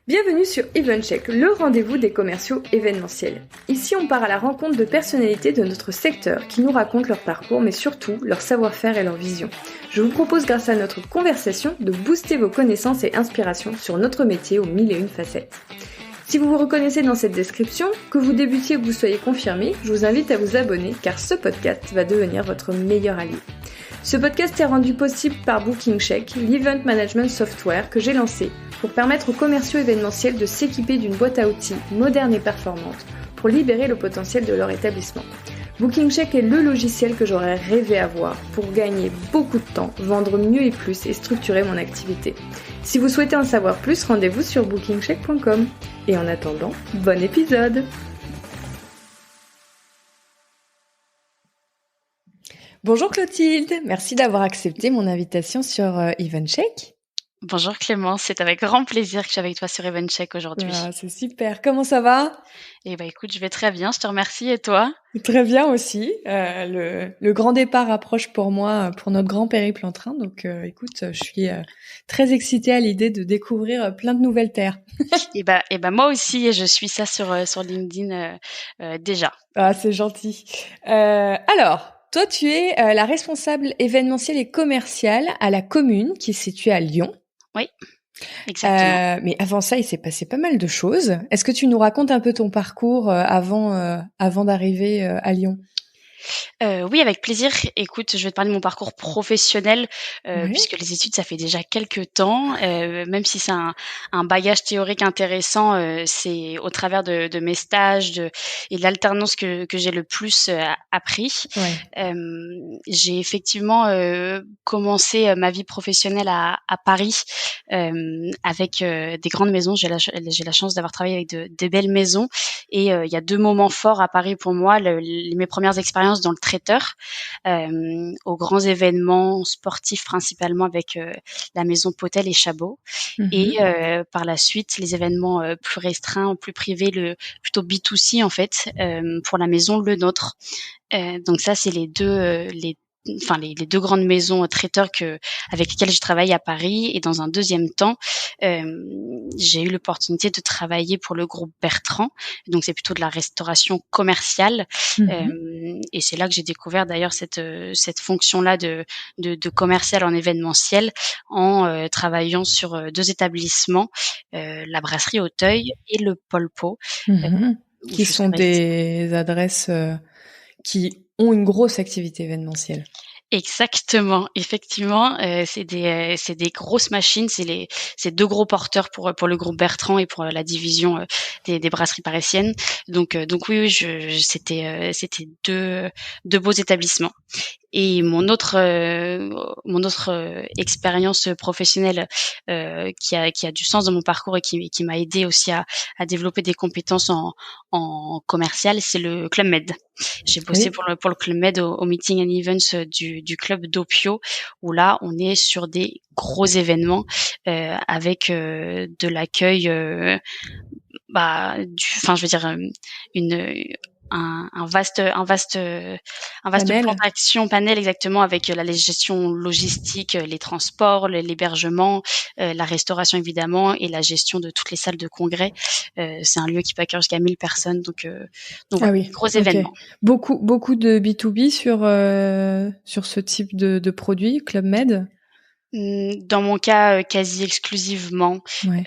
Bienvenue sur EventCheck, le rendez-vous des commerciaux événementiels. Ici, on part à la rencontre de personnalités de notre secteur qui nous racontent leur parcours, mais surtout leur savoir-faire et leur vision. Je vous propose, grâce à notre conversation, de booster vos connaissances et inspirations sur notre métier aux 1001 facettes. Si vous vous reconnaissez dans cette description, que vous débutiez ou que vous soyez confirmé, je vous invite à vous abonner car ce podcast va devenir votre meilleur allié. Ce podcast est rendu possible par BookingCheck, l'event management software que j'ai lancé pour permettre aux commerciaux événementiels de s'équiper d'une boîte à outils moderne et performante pour libérer le potentiel de leur établissement. BookingCheck est le logiciel que j'aurais rêvé avoir pour gagner beaucoup de temps, vendre mieux et plus et structurer mon activité. Si vous souhaitez en savoir plus, rendez-vous sur bookingcheck.com. Et en attendant, bon épisode! Bonjour Clotilde, merci d'avoir accepté mon invitation sur EventCheck. Bonjour Clémence, c'est avec grand plaisir que je suis avec toi sur EventCheck aujourd'hui. Ah, c'est super, comment ça va? Écoute, je vais très bien, je te remercie, et toi? Très bien aussi, le grand départ approche pour moi, pour notre grand périple en train, donc écoute, je suis très excitée à l'idée de découvrir plein de nouvelles terres. Moi aussi, je suis ça sur LinkedIn déjà. Ah, c'est gentil. Alors, toi, tu es la responsable événementielle et commerciale à la commune qui est située à Lyon. Oui, exactement. Mais avant ça, il s'est passé pas mal de choses. Est-ce que tu nous racontes un peu ton parcours avant d'arriver à Lyon? Oui, avec plaisir. Écoute, je vais te parler de mon parcours professionnel, Ouais. puisque les études, ça fait déjà quelques temps. Même si c'est un bagage théorique intéressant, c'est au travers de mes stages et de l'alternance que j'ai le plus appris. Ouais. J'ai effectivement commencé ma vie professionnelle à Paris, avec des grandes maisons. J'ai la chance d'avoir travaillé avec de belles maisons, et il y a 2 moments forts à Paris pour moi. Mes premières expériences dans le traiteur, aux grands événements sportifs, principalement avec la maison Potel et Chabot, et par la suite les événements plus restreints, plus privés, plutôt B2C en fait, pour la maison Le Nôtre. Donc ça, c'est les deux grandes maisons traiteurs avec lesquelles je travaille à Paris. Et dans un deuxième temps, j'ai eu l'opportunité de travailler pour le groupe Bertrand. Donc c'est plutôt de la restauration commerciale. Et c'est là que j'ai découvert d'ailleurs cette fonction-là de commercial en événementiel, en travaillant sur 2 établissements, la brasserie Auteuil et le Polpo. Qui sont des adresses qui ont une grosse activité événementielle. Exactement, effectivement, c'est des grosses machines, c'est 2 gros porteurs pour le groupe Bertrand et pour la division des brasseries parisiennes. Donc oui, c'était 2 beaux établissements. Et mon autre expérience professionnelle qui a du sens dans mon parcours et qui m'a aidé aussi à développer des compétences en commercial, c'est le Club Med. J'ai bossé pour le Club Med au meeting and events du club d'Opio, où là on est sur des gros événements avec de l'accueil, un vaste plan d'action, panel, exactement, avec la gestion logistique, les transports, l'hébergement, la restauration évidemment, et la gestion de toutes les salles de congrès. C'est un lieu qui peut accueillir jusqu'à 1000 personnes, donc oui, gros événement. Beaucoup de B2B sur ce type de produit, Club Med. Dans mon cas, quasi exclusivement. Ouais.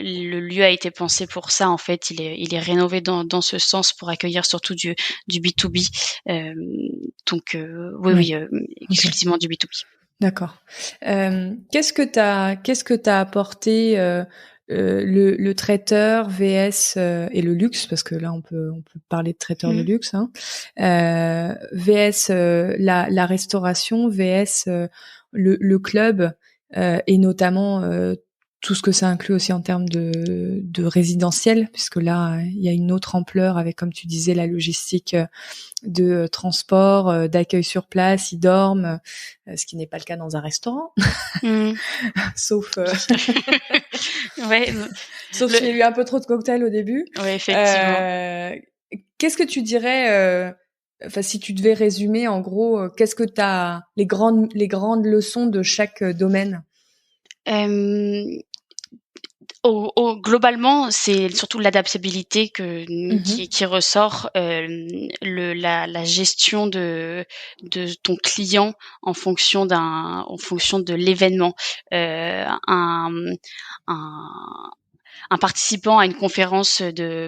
Le lieu a été pensé pour ça, en fait. Il est rénové dans ce sens pour accueillir surtout du B2B. Oui, exclusivement du B2B. D'accord. Qu'est-ce que t'as apporté le traiteur VS et le luxe, parce que là on peut parler de traiteur de luxe, hein, VS la restauration, VS le club, et notamment tout ce que ça inclut aussi en termes de résidentiel, puisque là il y a une autre ampleur avec, comme tu disais, la logistique de transport, d'accueil sur place, ils dorment, ce qui n'est pas le cas dans un restaurant. Sauf sauf s'il y a eu un peu trop de cocktails au début. Oui, effectivement. Qu'est-ce que tu dirais, si tu devais résumer en gros, qu'est-ce que t'as les grandes leçons de chaque domaine? Globalement, c'est surtout l'adaptabilité Mhm. qui ressort, la gestion de ton client en fonction de l'événement. Un un participant à une conférence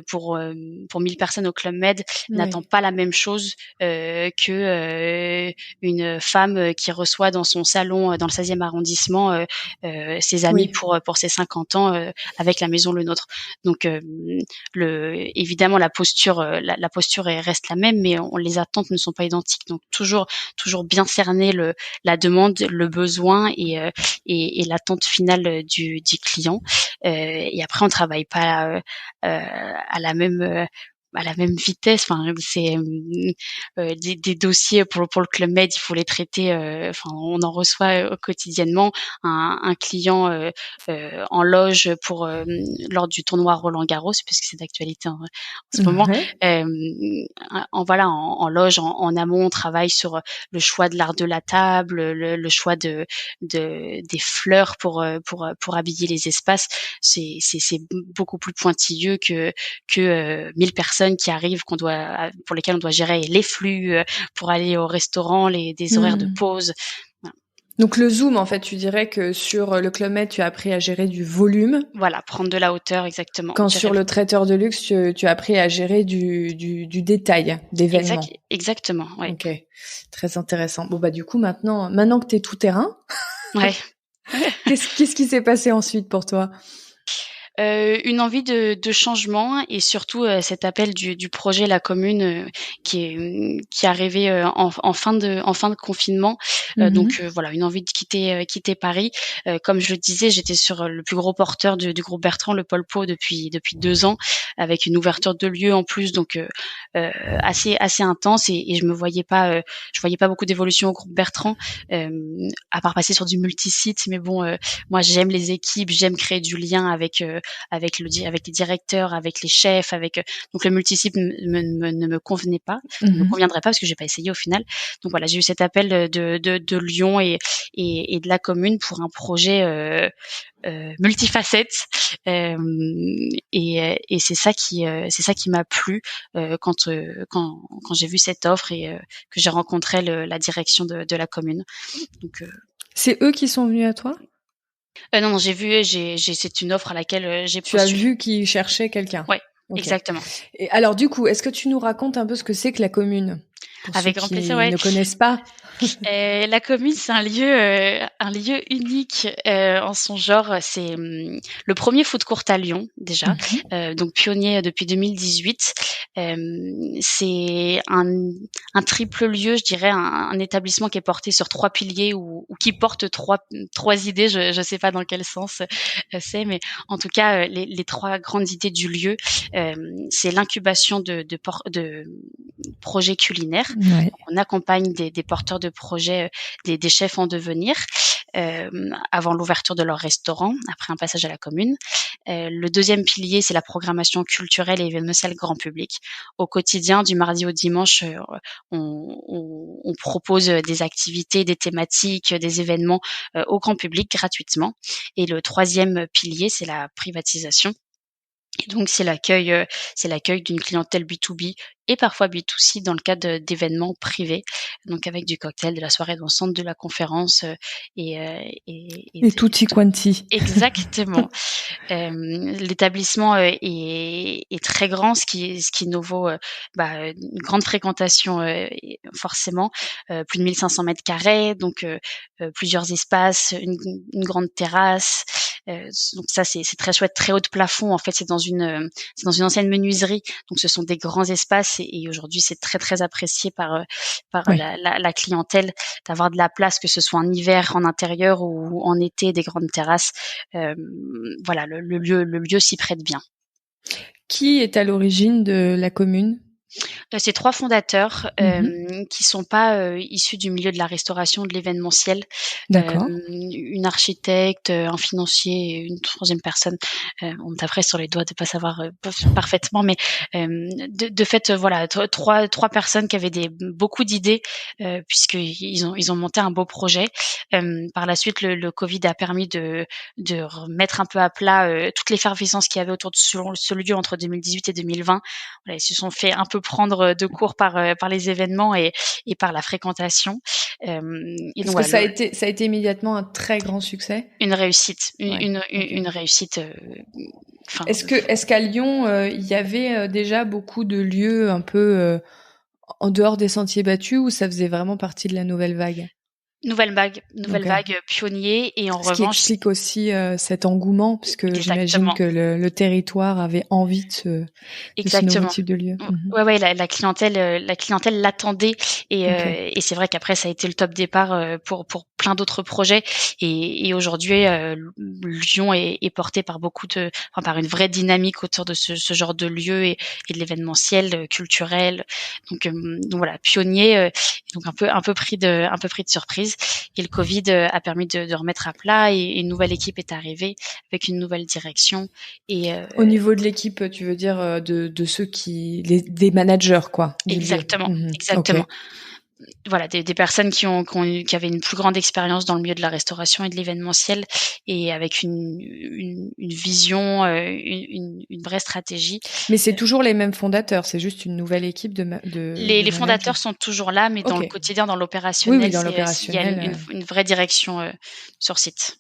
pour 1000 personnes au Club Med n'attend Oui. pas la même chose que une femme qui reçoit dans son salon dans le 16e arrondissement ses amis Oui. pour ses 50 ans avec la maison Le Nôtre. Donc évidemment la posture reste la même, mais les attentes ne sont pas identiques. Donc toujours bien cerner la demande, le besoin et l'attente finale du client. Et après, on travaille pas à la même vitesse. Enfin, c'est des dossiers pour le Club Med, il faut les traiter. Enfin, on en reçoit quotidiennement. Un client en loge lors du tournoi Roland Garros, puisque c'est d'actualité en ce moment. Ouais. En loge, en amont, on travaille sur le choix de l'art de la table, le choix des fleurs pour habiller les espaces. C'est beaucoup plus pointilleux que 1000 personnes qui arrivent pour lesquelles on doit gérer les flux pour aller au restaurant, des horaires de Hmm. pause. Voilà. Donc le zoom, en fait, tu dirais que sur le Club Med, tu as appris à gérer du volume, Voilà, prendre de la hauteur, exactement. quand Gérer sur le traiteur de luxe, tu as appris à gérer du détail, d'événements. exactement, ouais. Ok, très intéressant. Bon bah du coup maintenant que t'es tout terrain, Ouais. qu'est-ce qui s'est passé ensuite pour toi? Une envie de changement et surtout cet appel du projet La Commune qui est arrivé en fin de confinement. Donc Mhm. voilà, une envie de quitter Paris. Comme je le disais, j'étais sur le plus gros porteur du groupe Bertrand, le Pôle Po, depuis 2 ans, avec une ouverture de lieux en plus, donc assez intense et je voyais pas beaucoup d'évolution au groupe Bertrand, à part passer sur du multisite. Mais bon, moi j'aime les équipes, j'aime créer du lien avec les directeurs, avec les chefs, donc le multisite ne me convenait pas, ne me Mhm. conviendrait pas parce que j'ai pas essayé au final. Donc voilà, j'ai eu cet appel de Lyon et de la commune pour un projet multifacette et c'est ça qui m'a plu quand j'ai vu cette offre et que j'ai rencontré la direction de la commune. Donc C'est eux qui sont venus à toi? non, c'est une offre à laquelle j'ai Tu as postulé. vu qu'ils cherchaient quelqu'un? Ouais, Ok. exactement. Et alors du coup, est-ce que tu nous racontes un peu ce que c'est que la commune, pour ceux Avec grand plaisir, qui ouais. ne connaissent pas? La commune, c'est un lieu unique en son genre. C'est le premier food court à Lyon déjà, Mhm. donc pionnier depuis 2018. C'est un triple lieu, je dirais, un établissement qui est porté sur 3 piliers ou qui porte trois idées. Je sais pas dans quel sens c'est, mais en tout cas, les 3 grandes idées du lieu, c'est l'incubation de projets culinaires. Ouais. On accompagne des porteurs de projets, des chefs en devenir, avant l'ouverture de leur restaurant, après un passage à la commune. Le deuxième pilier, c'est la programmation culturelle et événementielle grand public. Au quotidien, du mardi au dimanche, on propose des activités, des thématiques, des événements au grand public gratuitement. Et le troisième pilier, c'est la privatisation. Et donc c'est l'accueil d'une clientèle B2B et parfois B2C dans le cadre d'événements privés, donc avec du cocktail, de la soirée dansante, de la conférence, et Et de tutti quanti. exactement. L'établissement, est très grand, ce qui nous vaut, une grande fréquentation, forcément, plus de 1500 m², donc plusieurs espaces, une grande terrasse, donc ça c'est très chouette, très haut de plafond. En fait, c'est dans une ancienne menuiserie, donc ce sont des grands espaces et aujourd'hui c'est très, très apprécié par Ouais. la clientèle d'avoir de la place, que ce soit en hiver, en intérieur ou en été, des grandes terrasses. Voilà, le lieu s'y prête bien. Qui est à l'origine de la commune? C'est 3 fondateurs, qui sont pas, issus du milieu de la restauration, de l'événementiel. D'accord. Une architecte, un financier et une 3e personne. On me taperait sur les doigts de pas savoir, parfaitement, mais de fait, voilà, trois personnes qui avaient beaucoup d'idées, puisqu'ils ont monté un beau projet. Par la suite, le Covid a permis de remettre un peu à plat toute l'effervescence qu'il y avait autour de ce lieu entre 2018 et 2020. Voilà, ils se sont fait un peu prendre de court par les événements et par la fréquentation. Et Est-ce donc que voilà, ça a été immédiatement un très grand succès? une réussite, Ouais. une réussite. Est-ce qu'à Lyon, il y avait déjà beaucoup de lieux un peu en dehors des sentiers battus ou ça faisait vraiment partie de la nouvelle vague? Nouvelle vague, Ok. pionnier, et en Ce qui revanche, explique aussi cet engouement, puisque j'imagine exactement. que le territoire avait envie de ce nouveau Exactement. type de lieu. Ouais, la clientèle l'attendait, Ok. et c'est vrai qu'après ça a été le top départ pour plein d'autres projets, et aujourd'hui Lyon est porté par par une vraie dynamique autour de ce genre de lieu et de l'événementiel culturel. Donc voilà, pionnier, donc un peu pris de surprise, et le Covid a permis de remettre à plat, et une nouvelle équipe est arrivée avec une nouvelle direction, et Au niveau de l'équipe, tu veux dire de ceux des managers quoi, du lieu. exactement, Ok. exactement. Voilà, des personnes qui avaient une plus grande expérience dans le milieu de la restauration et de l'événementiel, et avec une vision, une vraie stratégie. Mais c'est toujours les mêmes fondateurs, c'est juste une nouvelle équipe de Les managers. fondateurs sont toujours là, mais dans Ok. le quotidien, dans Oui, oui, l'opérationnel, dans il y a l'opérationnel. une vraie direction sur site.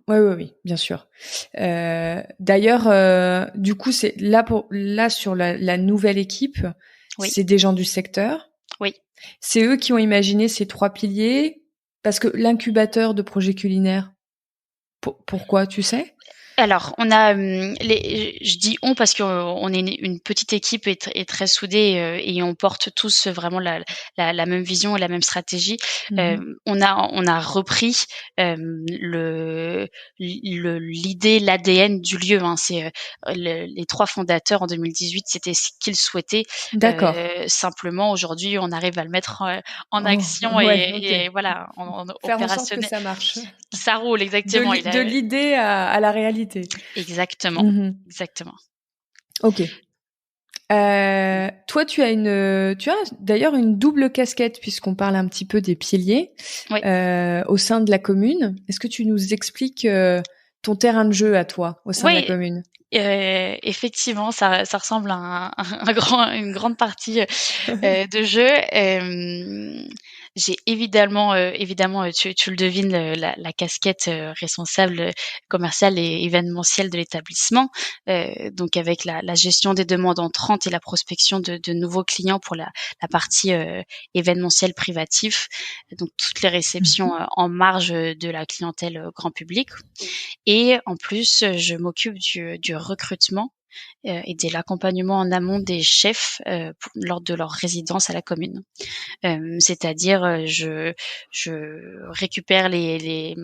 Oui, oui, oui, bien sûr. D'ailleurs, du coup, c'est là sur la nouvelle équipe, Oui, c'est des gens du secteur. oui. C'est eux qui ont imaginé ces 3 piliers parce que l'incubateur de projets culinaires. Pourquoi, tu sais? Alors, on a je dis on parce qu'on est une petite équipe et très soudée, et on porte tous vraiment la même vision et la même stratégie. On a repris l'idée, l'ADN du lieu, hein. C'est les 3 fondateurs en 2018, c'était ce qu'ils souhaitaient. D'accord. Simplement aujourd'hui, on arrive à le mettre en Oh, action, ouais, ok. et voilà, en Faire en sorte que opérationnel. ça marche. Ça roule, exactement. De l'idée à la réalité. Exactement, Mhm. exactement. Ok. Toi, tu as d'ailleurs une double casquette puisqu'on parle un petit peu des piliers Oui, au sein de la commune. Est-ce que tu nous expliques ton terrain de jeu à toi au sein de la oui, commune? effectivement, ça ressemble à une grande partie de jeu. J'ai évidemment, tu le devines, la casquette responsable commerciale et événementielle de l'établissement. Donc avec la gestion des demandes entrantes et la prospection de nouveaux clients pour la partie événementielle privatif. Donc toutes les réceptions Mhm. en marge de la clientèle grand public. Et en plus, je m'occupe du recrutement et de l'accompagnement en amont des chefs lors de leur résidence à la commune. C'est-à-dire, je récupère les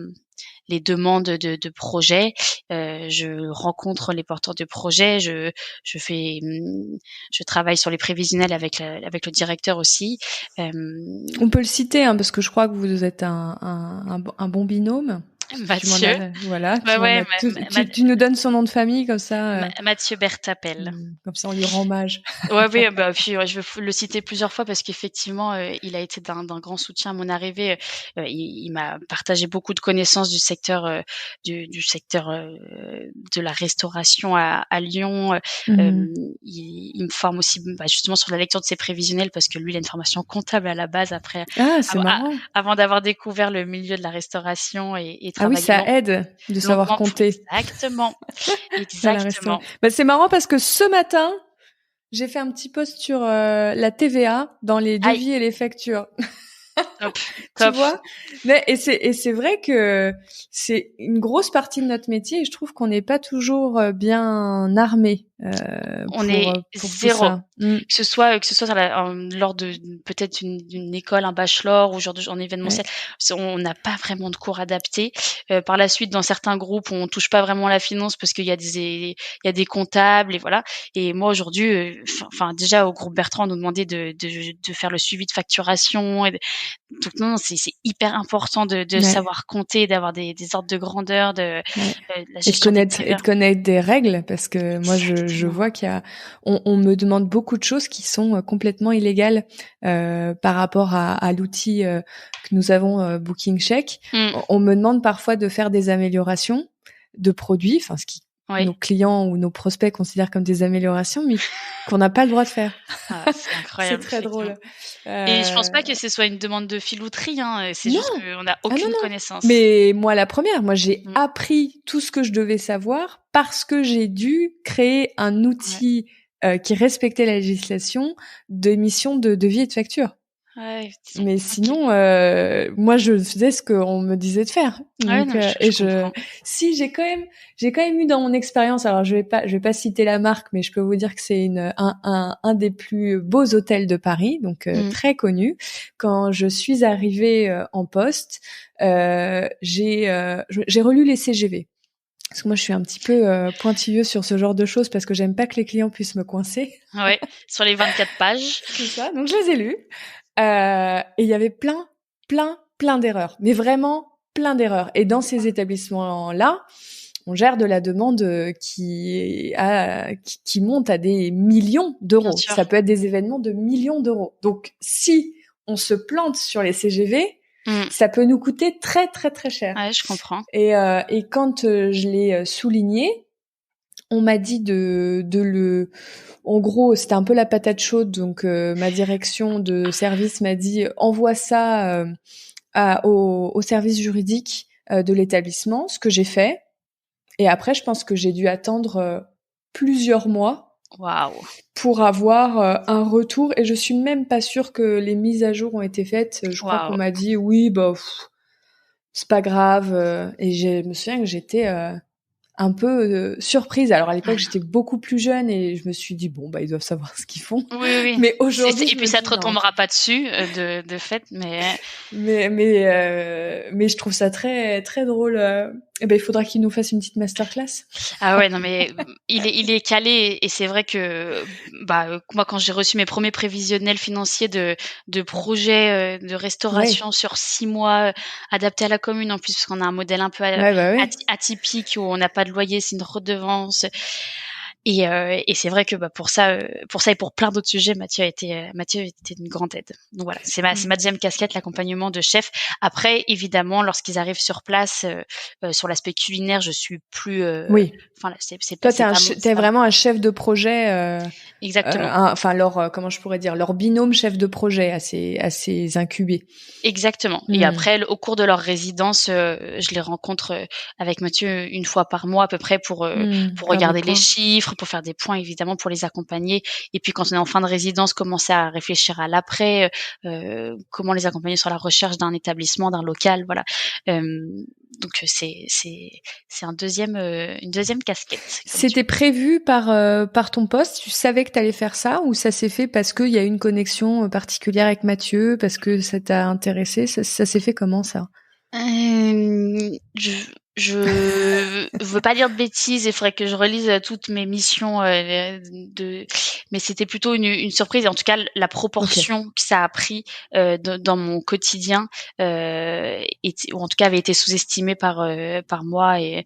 demandes de projets, je rencontre les porteurs de projets, je travaille sur les prévisionnels avec le directeur aussi. On peut le citer hein, parce que je crois que vous êtes un bon binôme. Tu m'en Mathieu, as, voilà, bah ouais, tu nous donnes son nom de famille comme ça, Mathieu Bertapel. comme ça on lui rend hommage. Ouais, oui, bah, puis ouais, je vais le citer plusieurs fois parce qu'effectivement, il a été d'un grand soutien à mon arrivée. Il m'a partagé beaucoup de connaissances du secteur, du secteur de la restauration à Lyon. Mhm. Il me forme aussi, bah, justement sur la lecture de ses prévisionnels parce que lui, il a une formation comptable à la base après, Ah, c'est av- marrant. avant d'avoir découvert le milieu de la restauration et Ah oui, travaillé ça aide de savoir longuement compter exactement, dans la restauration. exactement. Bah, c'est marrant parce que ce matin, j'ai fait un petit post sur la TVA dans les Aïe, devis et les factures. top, Tu top. vois? Mais et c'est vrai que c'est une grosse partie de notre métier et je trouve qu'on n'est pas toujours bien armé On est pour zéro. tout ça. Que ce soit lors peut-être d'une école, un bachelor ou en événementiel, on n'a pas vraiment de cours adaptés. Par la suite, dans certains groupes, on touche pas vraiment à la finance parce qu'il y a des comptables et voilà. Et moi aujourd'hui, enfin déjà au groupe Bertrand, on nous demandait de faire le suivi de facturation. Donc non, c'est hyper important de savoir compter, d'avoir des ordres de grandeur, de la gestion des et de connaître des règles, parce que moi je vois on me demande beaucoup de choses qui sont complètement illégales par rapport à l'outil que nous avons, Booking Check. On me demande parfois de faire des améliorations de produits, enfin ce qui nos clients ou nos prospects considèrent comme des améliorations, mais qu'on n'a pas le droit de faire. Ah, c'est incroyable. C'est très drôle. Et je pense pas que ce soit une demande de filouterie, hein. C'est juste qu'on n'a aucune connaissance. Mais moi, la première, j'ai appris tout ce que je devais savoir parce que j'ai dû créer un outil qui respectait la législation d'émission de devis et de facture. Ouais, mais sinon, moi, je faisais ce qu'on me disait de faire. Donc, si j'ai quand même eu dans mon expérience, alors je vais pas citer la marque, mais je peux vous dire que c'est un des plus beaux hôtels de Paris, donc très connu. Quand je suis arrivée en poste, j'ai relu les CGV. Parce que moi, je suis un petit peu pointilleuse sur ce genre de choses parce que j'aime pas que les clients puissent me coincer. Ouais, sur les 24 pages. C'est ça. Donc, je les ai lus. Et il y avait plein d'erreurs. Mais vraiment, plein d'erreurs. Et dans ces établissements-là, on gère de la demande qui monte à des millions d'euros. Ça peut être des événements de millions d'euros. Donc, si on se plante sur les CGV, ça peut nous coûter très, très, très cher. Ouais, je comprends. Et quand je l'ai souligné, on m'a dit en gros, c'était un peu la patate chaude, donc ma direction de service m'a dit envoie ça au service juridique de l'établissement, ce que j'ai fait. Et après, je pense que j'ai dû attendre plusieurs mois pour avoir un retour. Et je suis même pas sûre que les mises à jour ont été faites. Je crois qu'on m'a dit oui, c'est pas grave. Et je me souviens que j'étais un peu surprise. Alors à l'époque, j'étais beaucoup plus jeune et je me suis dit bon ils doivent savoir ce qu'ils font. Oui. Mais aujourd'hui, et puis ça te retombera pas dessus de fait, mais je trouve ça très très drôle. Il faudra qu'il nous fasse une petite masterclass. Ah ouais, non mais il est calé et c'est vrai que moi quand j'ai reçu mes premiers prévisionnels financiers de projets de restauration sur 6 mois adaptés à la commune en plus parce qu'on a un modèle un peu atypique où on n'a pas de loyer, c'est une redevance. Et c'est vrai que pour ça et pour plein d'autres sujets, Mathieu était une grande aide. Donc voilà, c'est ma deuxième casquette, l'accompagnement de chef. Après, évidemment, lorsqu'ils arrivent sur place, sur l'aspect culinaire, je suis plus. Enfin, toi, t'es vraiment un chef de projet. Exactement. Comment je pourrais dire, leur binôme chef de projet assez incubé. Exactement. Et après, au cours de leur résidence, je les rencontre avec Mathieu une fois par mois à peu près pour regarder les chiffres, pour faire des points évidemment, pour les accompagner. Et puis quand on est en fin de résidence, commencer à réfléchir à l'après, comment les accompagner sur la recherche d'un établissement, d'un local, voilà. Donc c'est une deuxième casquette. C'était prévu par ton poste? Tu savais que t'allais faire ça ou ça s'est fait parce qu'il y a une connexion particulière avec Mathieu, parce que ça t'a intéressé? Ça s'est fait comment ça? Je veux pas dire de bêtises, il faudrait que je relise toutes mes missions mais c'était plutôt une surprise. Et en tout cas, la proportion que ça a pris dans mon quotidien ou en tout cas avait été sous-estimée par moi et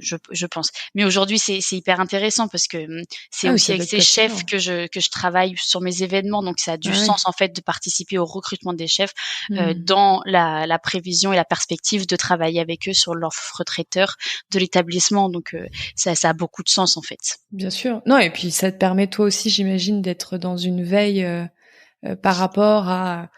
je pense. Mais aujourd'hui, c'est hyper intéressant parce que c'est aussi avec ces chefs que je travaille sur mes événements, donc ça a du sens en fait de participer au recrutement des chefs dans la prévision et la perspective de travailler avec eux sur l'offre traiteur de l'établissement. Donc ça a beaucoup de sens en fait. Bien sûr. Non, et puis ça te permet toi aussi, j'imagine, d'être dans une veille par rapport à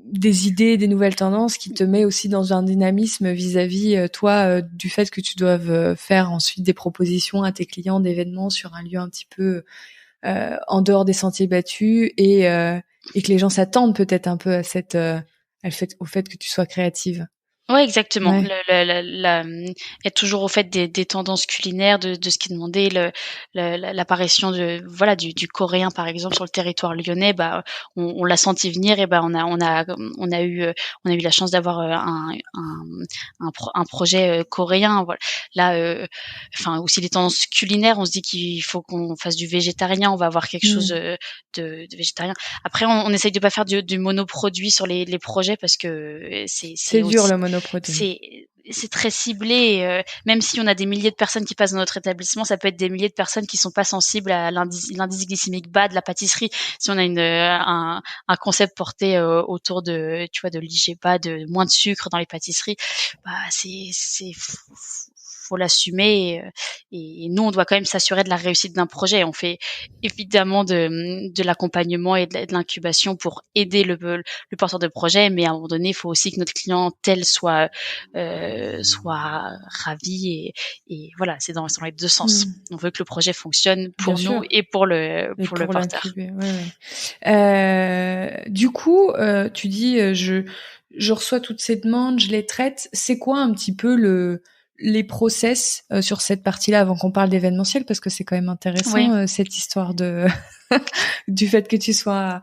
des idées, des nouvelles tendances, qui te met aussi dans un dynamisme vis-à-vis toi du fait que tu doives faire ensuite des propositions à tes clients d'événements sur un lieu un petit peu en dehors des sentiers battus et que les gens s'attendent peut-être un peu à au fait que tu sois créative. Ouais, exactement. Ouais. Être toujours au fait des tendances culinaires, de ce qui est demandé, l'apparition du coréen par exemple sur le territoire lyonnais, on l'a senti venir et on a eu la chance d'avoir un projet coréen. Voilà. Là, enfin aussi les tendances culinaires, on se dit qu'il faut qu'on fasse du végétarien, on va avoir quelque chose de végétarien. Après, on essaye de pas faire du monoproduit sur les projets parce que C'est dur aussi le monoproduit. c'est très ciblé. Même si on a des milliers de personnes qui passent dans notre établissement, ça peut être des milliers de personnes qui sont pas sensibles à l'indice glycémique bas de la pâtisserie. Si on a un concept porté autour de, tu vois, de l'IG bas, de moins de sucre dans les pâtisseries, faut l'assumer. Et nous, on doit quand même s'assurer de la réussite d'un projet. On fait évidemment de l'accompagnement et de l'incubation pour aider le porteur de projet, mais à un moment donné, il faut aussi que notre clientèle soit ravi et voilà, c'est dans les deux sens. On veut que le projet fonctionne pour Bien nous sûr. et pour Et le pour porteur. l'incuber, du coup, tu dis, je reçois toutes ces demandes, je les traite. C'est quoi un petit peu les process sur cette partie-là avant qu'on parle d'événementiel, parce que c'est quand même intéressant Oui. cette histoire de du fait que tu sois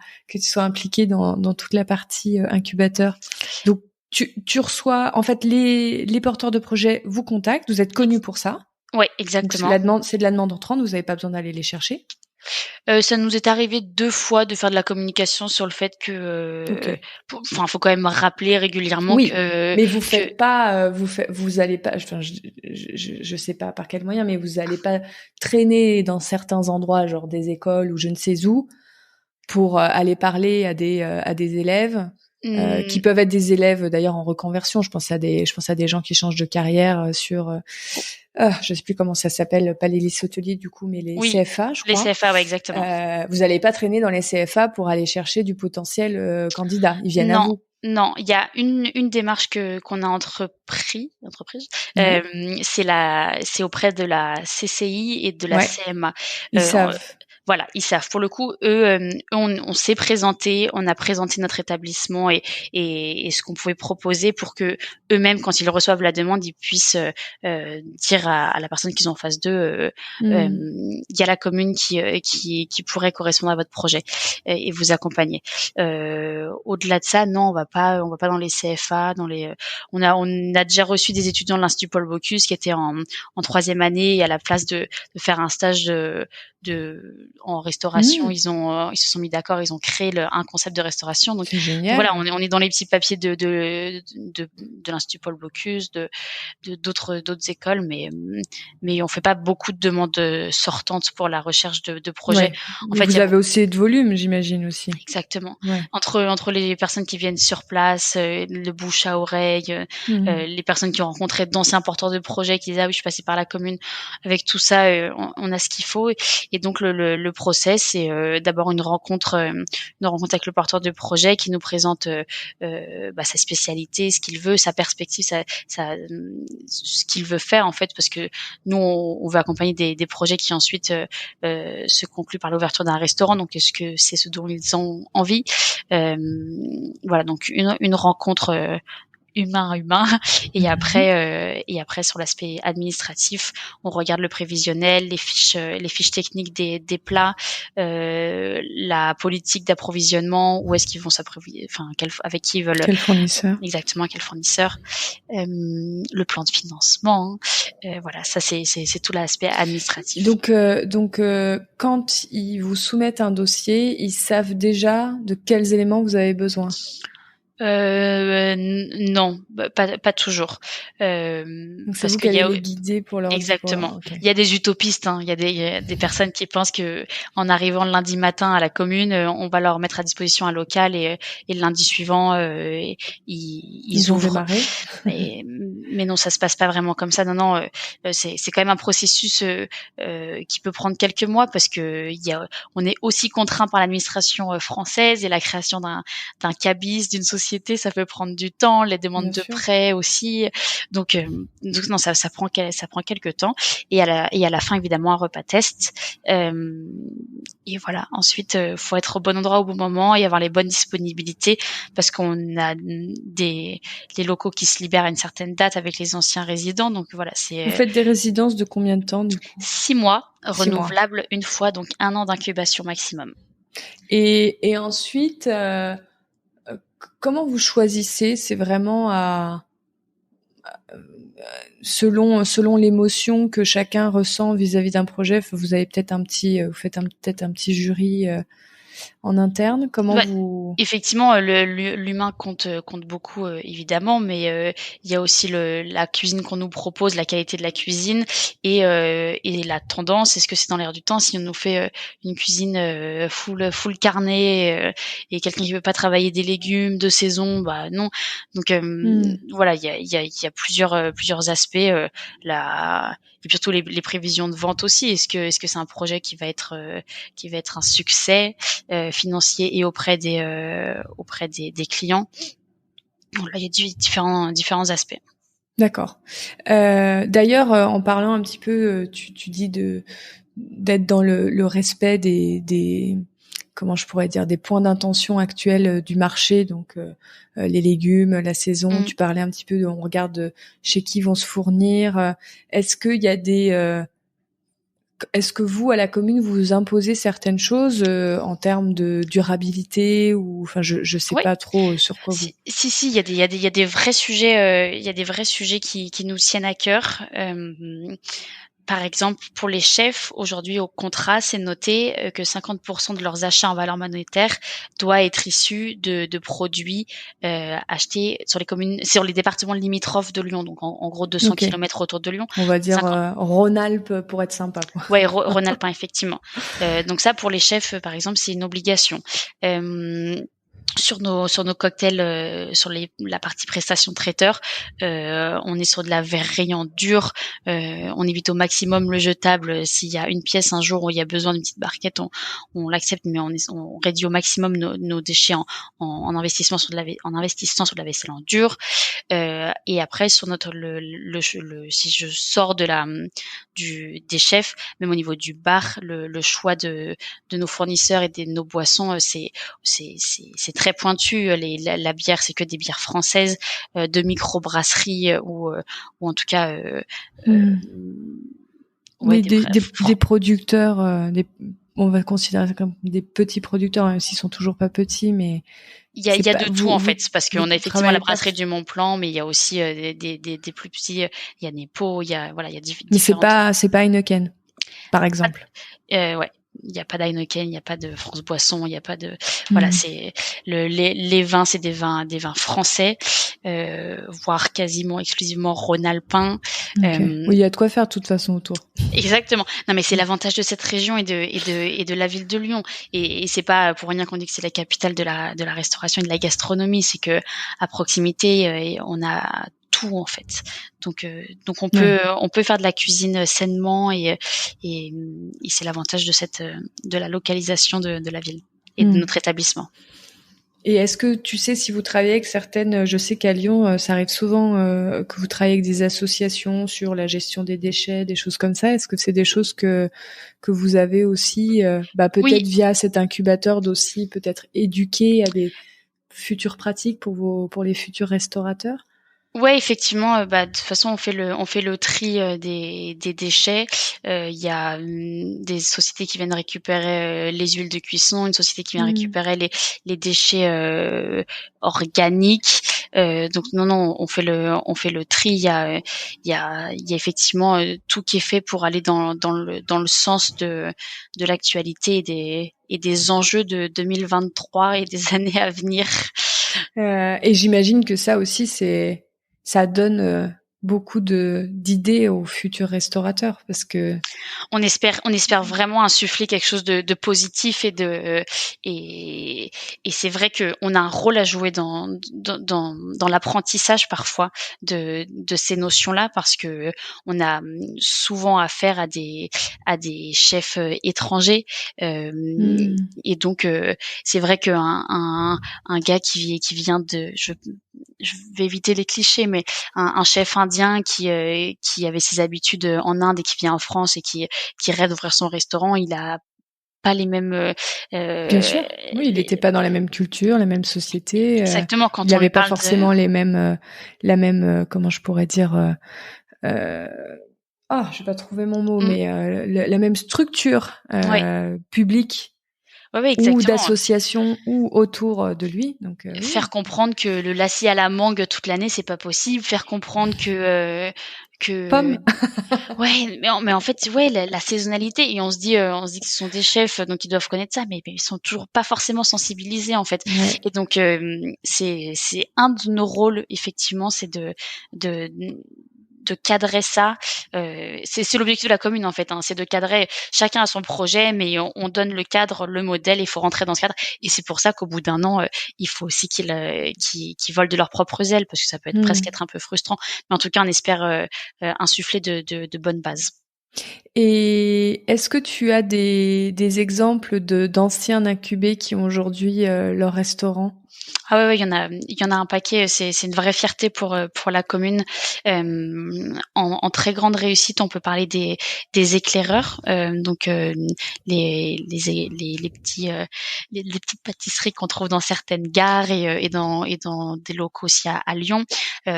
impliqué dans toute la partie incubateur. Donc tu reçois, en fait, les porteurs de projets vous contactent, vous êtes connus pour ça. Ouais, Donc exactement. c'est de la demande entrante, vous n'avez pas besoin d'aller les chercher. Ça nous est arrivé 2 fois de faire de la communication sur le fait que, Ok. faut quand même rappeler régulièrement Oui, mais vous que faites pas, vous allez pas, enfin, je sais pas par quel moyen, mais vous allez pas traîner dans certains endroits, genre des écoles ou je ne sais où, pour aller parler à des élèves qui mmh, peuvent être des élèves d'ailleurs en reconversion. Je pense à des gens qui changent de carrière je sais plus comment ça s'appelle, pas les lycées hôteliers du coup, mais les oui, CFA, je les crois. CFA, ouais, exactement. Vous allez pas traîner dans les CFA pour aller chercher du potentiel candidat. Ils viennent à Non, vous. non, il y a une démarche qu'on a entreprise, Ouais. c'est auprès de la CCI et de la Ouais. CMA. Ils Heu, savent. Voilà, ils savent. Pour le coup, eux, on s'est présenté, on a présenté notre établissement et ce qu'on pouvait proposer pour que eux-mêmes, quand ils reçoivent la demande, ils puissent dire à la personne qu'ils ont en face d'eux, il y a la commune qui pourrait correspondre à votre projet et vous accompagner. Au-delà de ça, non, on va pas dans les CFA, on a déjà reçu des étudiants de l'Institut Paul Bocuse qui étaient en troisième année et à la place de faire un stage en restauration, ils se sont mis d'accord, ils ont créé un concept de restauration. Donc C'est voilà, génial. on est dans les petits papiers de l'Institut Paul Bocuse, d'autres écoles, mais on fait pas beaucoup de demandes sortantes pour la recherche de projets. Ouais. En Et fait, il y vous a avez aussi de volume, j'imagine aussi. exactement. Ouais. Entre les personnes qui viennent sur place, le bouche à oreille, les personnes qui ont rencontré d'anciens porteurs de projets qui disent ah oui je suis passée par la commune. Avec tout ça, on a ce qu'il faut et donc le process c'est d'abord une rencontre avec le porteur de projet qui nous présente sa spécialité, ce qu'il veut, sa perspective, ce qu'il veut faire en fait parce que nous on veut accompagner des projets qui ensuite se concluent par l'ouverture d'un restaurant. Donc est-ce que c'est ce dont ils ont envie? Voilà, donc une rencontre humain à humain et après sur l'aspect administratif on regarde le prévisionnel, les fiches techniques des plats, la politique d'approvisionnement, où est-ce qu'ils vont s'approvisionner, avec qui ils veulent Quel fournisseur? exactement, quel fournisseur, le plan de financement, voilà, ça c'est tout l'aspect administratif. Donc, quand ils vous soumettent un dossier, ils savent déjà de quels éléments vous avez besoin. Non, pas toujours. Donc c'est Parce vous qui qu'il y allez a les guider pour leur dire. exactement. Ok. Il y a des utopistes, hein. Il y a des personnes qui pensent que en arrivant le lundi matin à la commune, on va leur mettre à disposition un local et le lundi suivant, ils Ils vont ouvrent. démarrer. Mais non, ça se passe pas vraiment comme ça. Non, c'est quand même un processus qui peut prendre quelques mois parce que on est aussi contraint par l'administration française et la création d'un cabis, d'une société société, ça peut prendre du temps, les demandes Bien de sûr. prêts aussi. Donc non, ça prend quelques temps. Et à la fin, évidemment, un repas test. Et voilà. Ensuite, faut être au bon endroit au bon moment et avoir les bonnes disponibilités parce qu'on a les locaux qui se libèrent à une certaine date avec les anciens résidents. Donc voilà, Vous faites des résidences de combien de temps, du coup? 6 mois, 6 mois. renouvelables une fois, donc 1 an d'incubation maximum. Et ensuite, comment vous choisissez? C'est vraiment selon l'émotion que chacun ressent vis-à-vis d'un projet. Vous avez peut-être vous faites peut-être un petit jury en interne. Comment vous... Effectivement, l'humain compte beaucoup évidemment, mais il y a aussi la cuisine qu'on nous propose, la qualité de la cuisine et la tendance. Est-ce que c'est dans l'air du temps? Si on nous fait une cuisine full carnet et quelqu'un qui veut pas travailler des légumes de saison, bah non. Donc voilà, il y a plusieurs aspects. Et surtout les prévisions de vente aussi. Est-ce que c'est un projet qui va être un succès financier et auprès des clients? Là, il y a différents aspects. D'accord. D'ailleurs, en parlant un petit peu, tu dis d'être dans le respect des comment je pourrais dire, des points d'intention actuels du marché, donc les légumes, la saison. Tu parlais un petit peu on regarde chez qui vont se fournir. Est-ce qu'il y a est-ce que vous, à la commune, vous imposez certaines choses en termes de durabilité ou, enfin, je sais pas trop sur quoi vous. Si, il y a des vrais sujets, qui nous tiennent à cœur. Par exemple, pour les chefs, aujourd'hui au contrat, c'est noté que 50% de leurs achats en valeur monétaire doit être issu de produits achetés sur les départements limitrophes de Lyon, donc en gros 200 km autour de Lyon. On va dire Rhône-Alpes pour être sympa, quoi. Ouais, Rhône-Alpes, effectivement. Donc ça, pour les chefs, par exemple, c'est une obligation. Sur nos cocktails, sur la partie prestation traiteur, on est sur de la verrerie en dur. On évite au maximum le jetable. S'il y a une pièce un jour où il y a besoin d'une petite barquette, on l'accepte, mais on réduit au maximum nos déchets en investissement sur de la vaisselle en dur. Et après sur si je sors des chefs, même au niveau du bar, le choix de nos fournisseurs et de nos boissons, c'est très pointu. La bière, c'est que des bières françaises, de microbrasseries ou en tout cas des producteurs, on va considérer ça comme des petits producteurs, même s'ils sont toujours pas petits, mais il y a de tout en fait, parce qu'on a effectivement la brasserie du Mont-Plan, mais il y a aussi des plus petits. Il y a Nepo, il y a différents. Mais c'est pas Heineken, par exemple. Ouais. Il n'y a pas d'Heineken, il n'y a pas de France Boisson, il n'y a pas de voilà, c'est les vins, c'est des vins français, voire quasiment exclusivement rhône-alpin. Oui, il y a de quoi faire de toute façon autour. Exactement. Non, mais c'est l'avantage de cette région et de la ville de Lyon. Et c'est pas pour rien qu'on dit que c'est la capitale de la restauration et de la gastronomie. C'est que à proximité, on a tout en fait. Donc on peut faire de la cuisine sainement et c'est l'avantage de la localisation de la ville et de notre établissement. Et est-ce que tu sais si vous travaillez avec certaines, je sais qu'à Lyon, ça arrive souvent que vous travaillez avec des associations sur la gestion des déchets, des choses comme ça. Est-ce que c'est des choses que vous avez aussi, peut-être via cet incubateur d'aussi peut-être éduquer à des futures pratiques pour les futurs restaurateurs? Ouais, effectivement, de toute façon, on fait le tri des déchets. Il y a des sociétés qui viennent récupérer les huiles de cuisson, une société qui vient récupérer les déchets organiques. Donc non, on fait le tri. Il y a effectivement tout qui est fait pour aller dans le sens de l'actualité et des enjeux de 2023 et des années à venir. Et j'imagine que ça aussi ça donne beaucoup d'idées aux futurs restaurateurs, parce que on espère vraiment insuffler quelque chose de positif et c'est vrai que on a un rôle à jouer dans l'apprentissage parfois de ces notions-là, parce que on a souvent affaire à des chefs étrangers, et donc c'est vrai qu'un un gars qui vient de je vais éviter les clichés, mais un chef indien qui avait ses habitudes en Inde et qui vient en France et qui rêve d'ouvrir son restaurant, il a pas les mêmes bien sûr, oui, il n'était pas dans la même culture, la même société. Exactement, quand il on n'avait lui pas parle forcément les mêmes, la même, comment je pourrais dire, euh, je vais pas trouver mon mot, mais la même structure ouais, publique ouais, ou exactement. d'association ou autour de lui. Donc Faire comprendre que le lacis à la mangue toute l'année, c'est pas possible. Faire comprendre que pomme. ouais, mais en fait, ouais, la saisonnalité, et on se dit que ce sont des chefs, donc ils doivent connaître ça, mais ils sont toujours pas forcément sensibilisés en fait. Ouais. Et donc c'est un de nos rôles effectivement, c'est de de cadrer ça. C'est l'objectif de la commune en fait, hein, c'est de cadrer. Chacun a son projet, mais on donne le cadre, le modèle, il faut rentrer dans ce cadre. Et c'est pour ça qu'au bout d'un an, il faut aussi qu'ils volent de leurs propres ailes, parce que ça peut être presque être un peu frustrant. Mais en tout cas, on espère insuffler de bonnes bases. Et est-ce que tu as des exemples d'anciens incubés qui ont aujourd'hui leur restaurant? Ah ouais, il y en a un paquet. C'est une vraie fierté pour la commune. En très grande réussite, on peut parler des éclaireurs, donc les petits les petites pâtisseries qu'on trouve dans certaines gares et dans des locaux aussi à Lyon.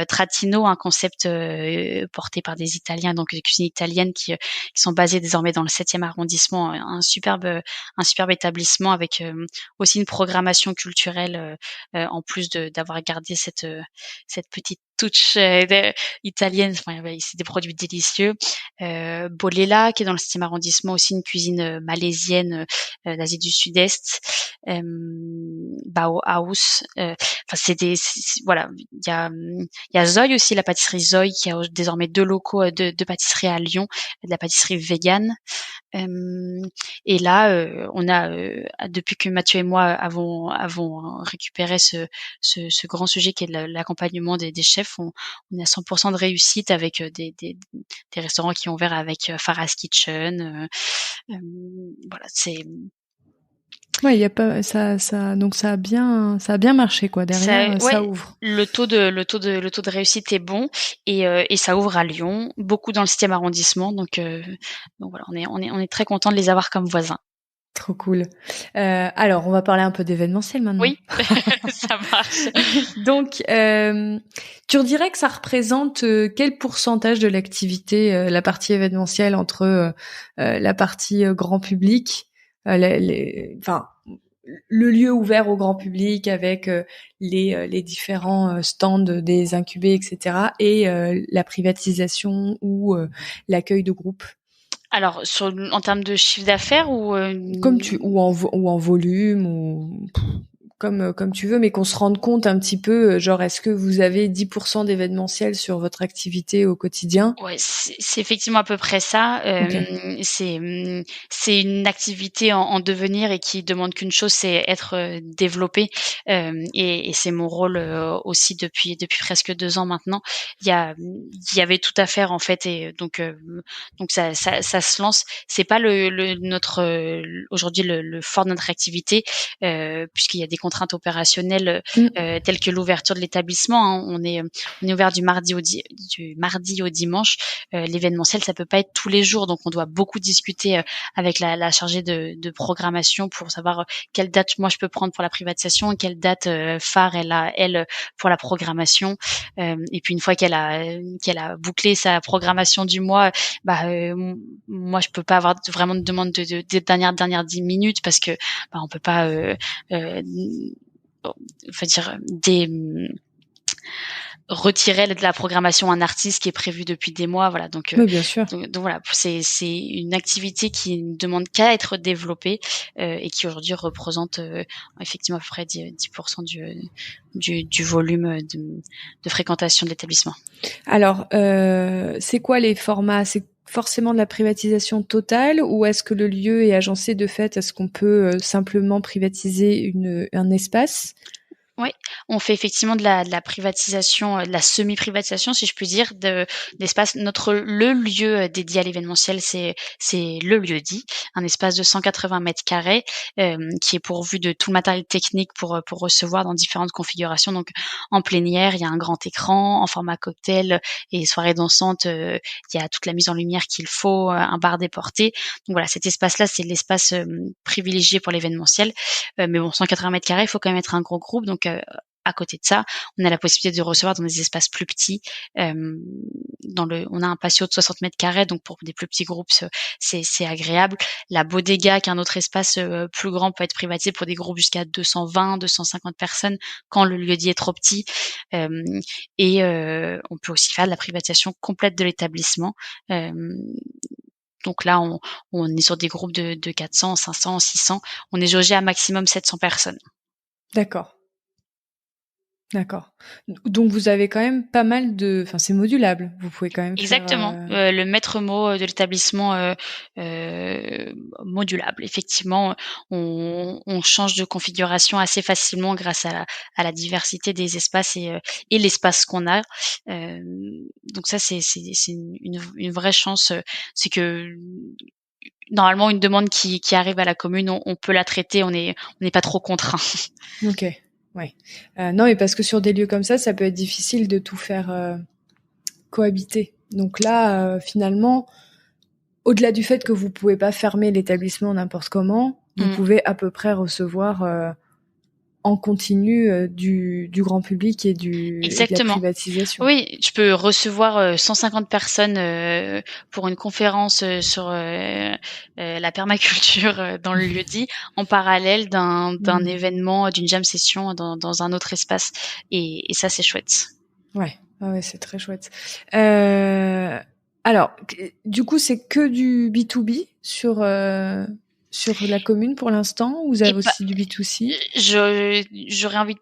Tratino, un concept porté par des Italiens, donc des cuisines italiennes qui sont basées désormais dans le 7e arrondissement. Un superbe établissement avec aussi une programmation culturelle. En plus d'avoir gardé cette petite touche italienne. Enfin, ouais, c'est des produits délicieux. Bolella, qui est dans le 7e arrondissement, aussi une cuisine malaisienne d'Asie du Sud-Est. Bauhaus. Enfin, voilà. Il y a Zoï aussi, la pâtisserie Zoï, qui a désormais 2 locaux de pâtisserie à Lyon, de la pâtisserie végane. Et là, on a depuis que Mathieu et moi avons récupéré ce grand sujet qui est l'accompagnement des chefs, on est à 100% de réussite avec des restaurants qui ont ouvert avec Farah's Kitchen. Voilà, c'est Ouais, il y a pas ça donc ça a bien marché quoi. Derrière, ça ouais, ouvre. le taux de réussite est bon, et ça ouvre à Lyon, beaucoup dans le 7e arrondissement, donc voilà, on est très content de les avoir comme voisins. Trop cool. Alors, on va parler un peu d'événementiel maintenant. Oui, ça marche. Donc, tu dirais que ça représente quel pourcentage de l'activité, la partie événementielle, entre la partie grand public, enfin, le lieu ouvert au grand public avec les différents stands des incubés, etc., et la privatisation ou l'accueil de groupes? Alors, en termes de chiffre d'affaires ou Ou en volume, ou comme tu veux, mais qu'on se rende compte un petit peu, genre, est-ce que vous avez 10% d'événementiel sur votre activité au quotidien? ouais, c'est effectivement à peu près ça. Ok. C'est une activité en devenir et qui demande qu'une chose, c'est être développée. Et c'est mon rôle aussi depuis presque 2 ans maintenant. Il y avait tout à faire en fait, et donc ça se lance. C'est pas notre aujourd'hui le fort de notre activité, puisqu'il y a des contraintes opérationnelles telles que l'ouverture de l'établissement. Hein. On est ouvert du mardi au dimanche. L'événementiel, ça peut pas être tous les jours, donc on doit beaucoup discuter avec la chargée de programmation pour savoir quelle date moi je peux prendre pour la privatisation et quelle date phare elle pour la programmation. Et puis une fois qu'elle a bouclé sa programmation du mois, moi je peux pas avoir vraiment de demande de dernière 10 minutes, parce que on peut pas enfin dire retirer de la programmation un artiste qui est prévu depuis des mois. Voilà, donc, Oui, bien sûr. donc voilà, c'est une activité qui ne demande qu'à être développée et qui aujourd'hui représente effectivement à peu près 10% du volume de fréquentation de l'établissement. Alors, c'est quoi les formats? C'est forcément de la privatisation totale ou est-ce que le lieu est agencé de fait? Est-ce qu'on peut simplement privatiser un espace? Oui, on fait effectivement de la privatisation, de la semi-privatisation, si je puis dire, de l'espace. Le lieu dédié à l'événementiel, c'est le lieu-dit, un espace de 180 mètres carrés qui est pourvu de tout le matériel technique pour recevoir dans différentes configurations. Donc, en plénière, il y a un grand écran, en format cocktail et soirée dansante, il y a toute la mise en lumière qu'il faut, un bar déporté. Donc voilà, cet espace-là, c'est l'espace privilégié pour l'événementiel. Mais bon, 180 mètres carrés, il faut quand même être un gros groupe. Donc, à côté de ça, on a la possibilité de recevoir dans des espaces plus petits. On a un patio de 60 mètres carrés, donc pour des plus petits groupes, c'est agréable. La bodega, qui est un autre espace plus grand, peut être privatisé pour des groupes jusqu'à 220, 250 personnes quand le lieu dit est trop petit. On peut aussi faire de la privatisation complète de l'établissement. Donc là, on est sur des groupes de 400, 500, 600. On est jaugé à maximum 700 personnes. D'accord. Donc vous avez quand même pas mal enfin c'est modulable. Vous pouvez quand même Exactement. faire. Le maître mot de l'établissement modulable. Effectivement, on change de configuration assez facilement grâce à la diversité des espaces et l'espace qu'on a. Donc ça, c'est une vraie chance. C'est que normalement, une demande qui arrive à la commune, on peut la traiter. On n'est pas trop contraint. Ok. Ouais. Non, mais parce que sur des lieux comme ça peut être difficile de tout faire cohabiter. Donc là, finalement, au-delà du fait que vous pouvez pas fermer l'établissement n'importe comment, vous pouvez à peu près recevoir en continu du grand public et de la privatisation. Oui, je peux recevoir 150 personnes pour une conférence sur la permaculture dans le lieu-dit, en parallèle d'un événement, d'une jam session dans un autre espace. Et ça, c'est chouette. Ouais, c'est très chouette. Alors, du coup, c'est que du B2B sur la commune pour l'instant, ou vous avez aussi du B2C? J'aurais envie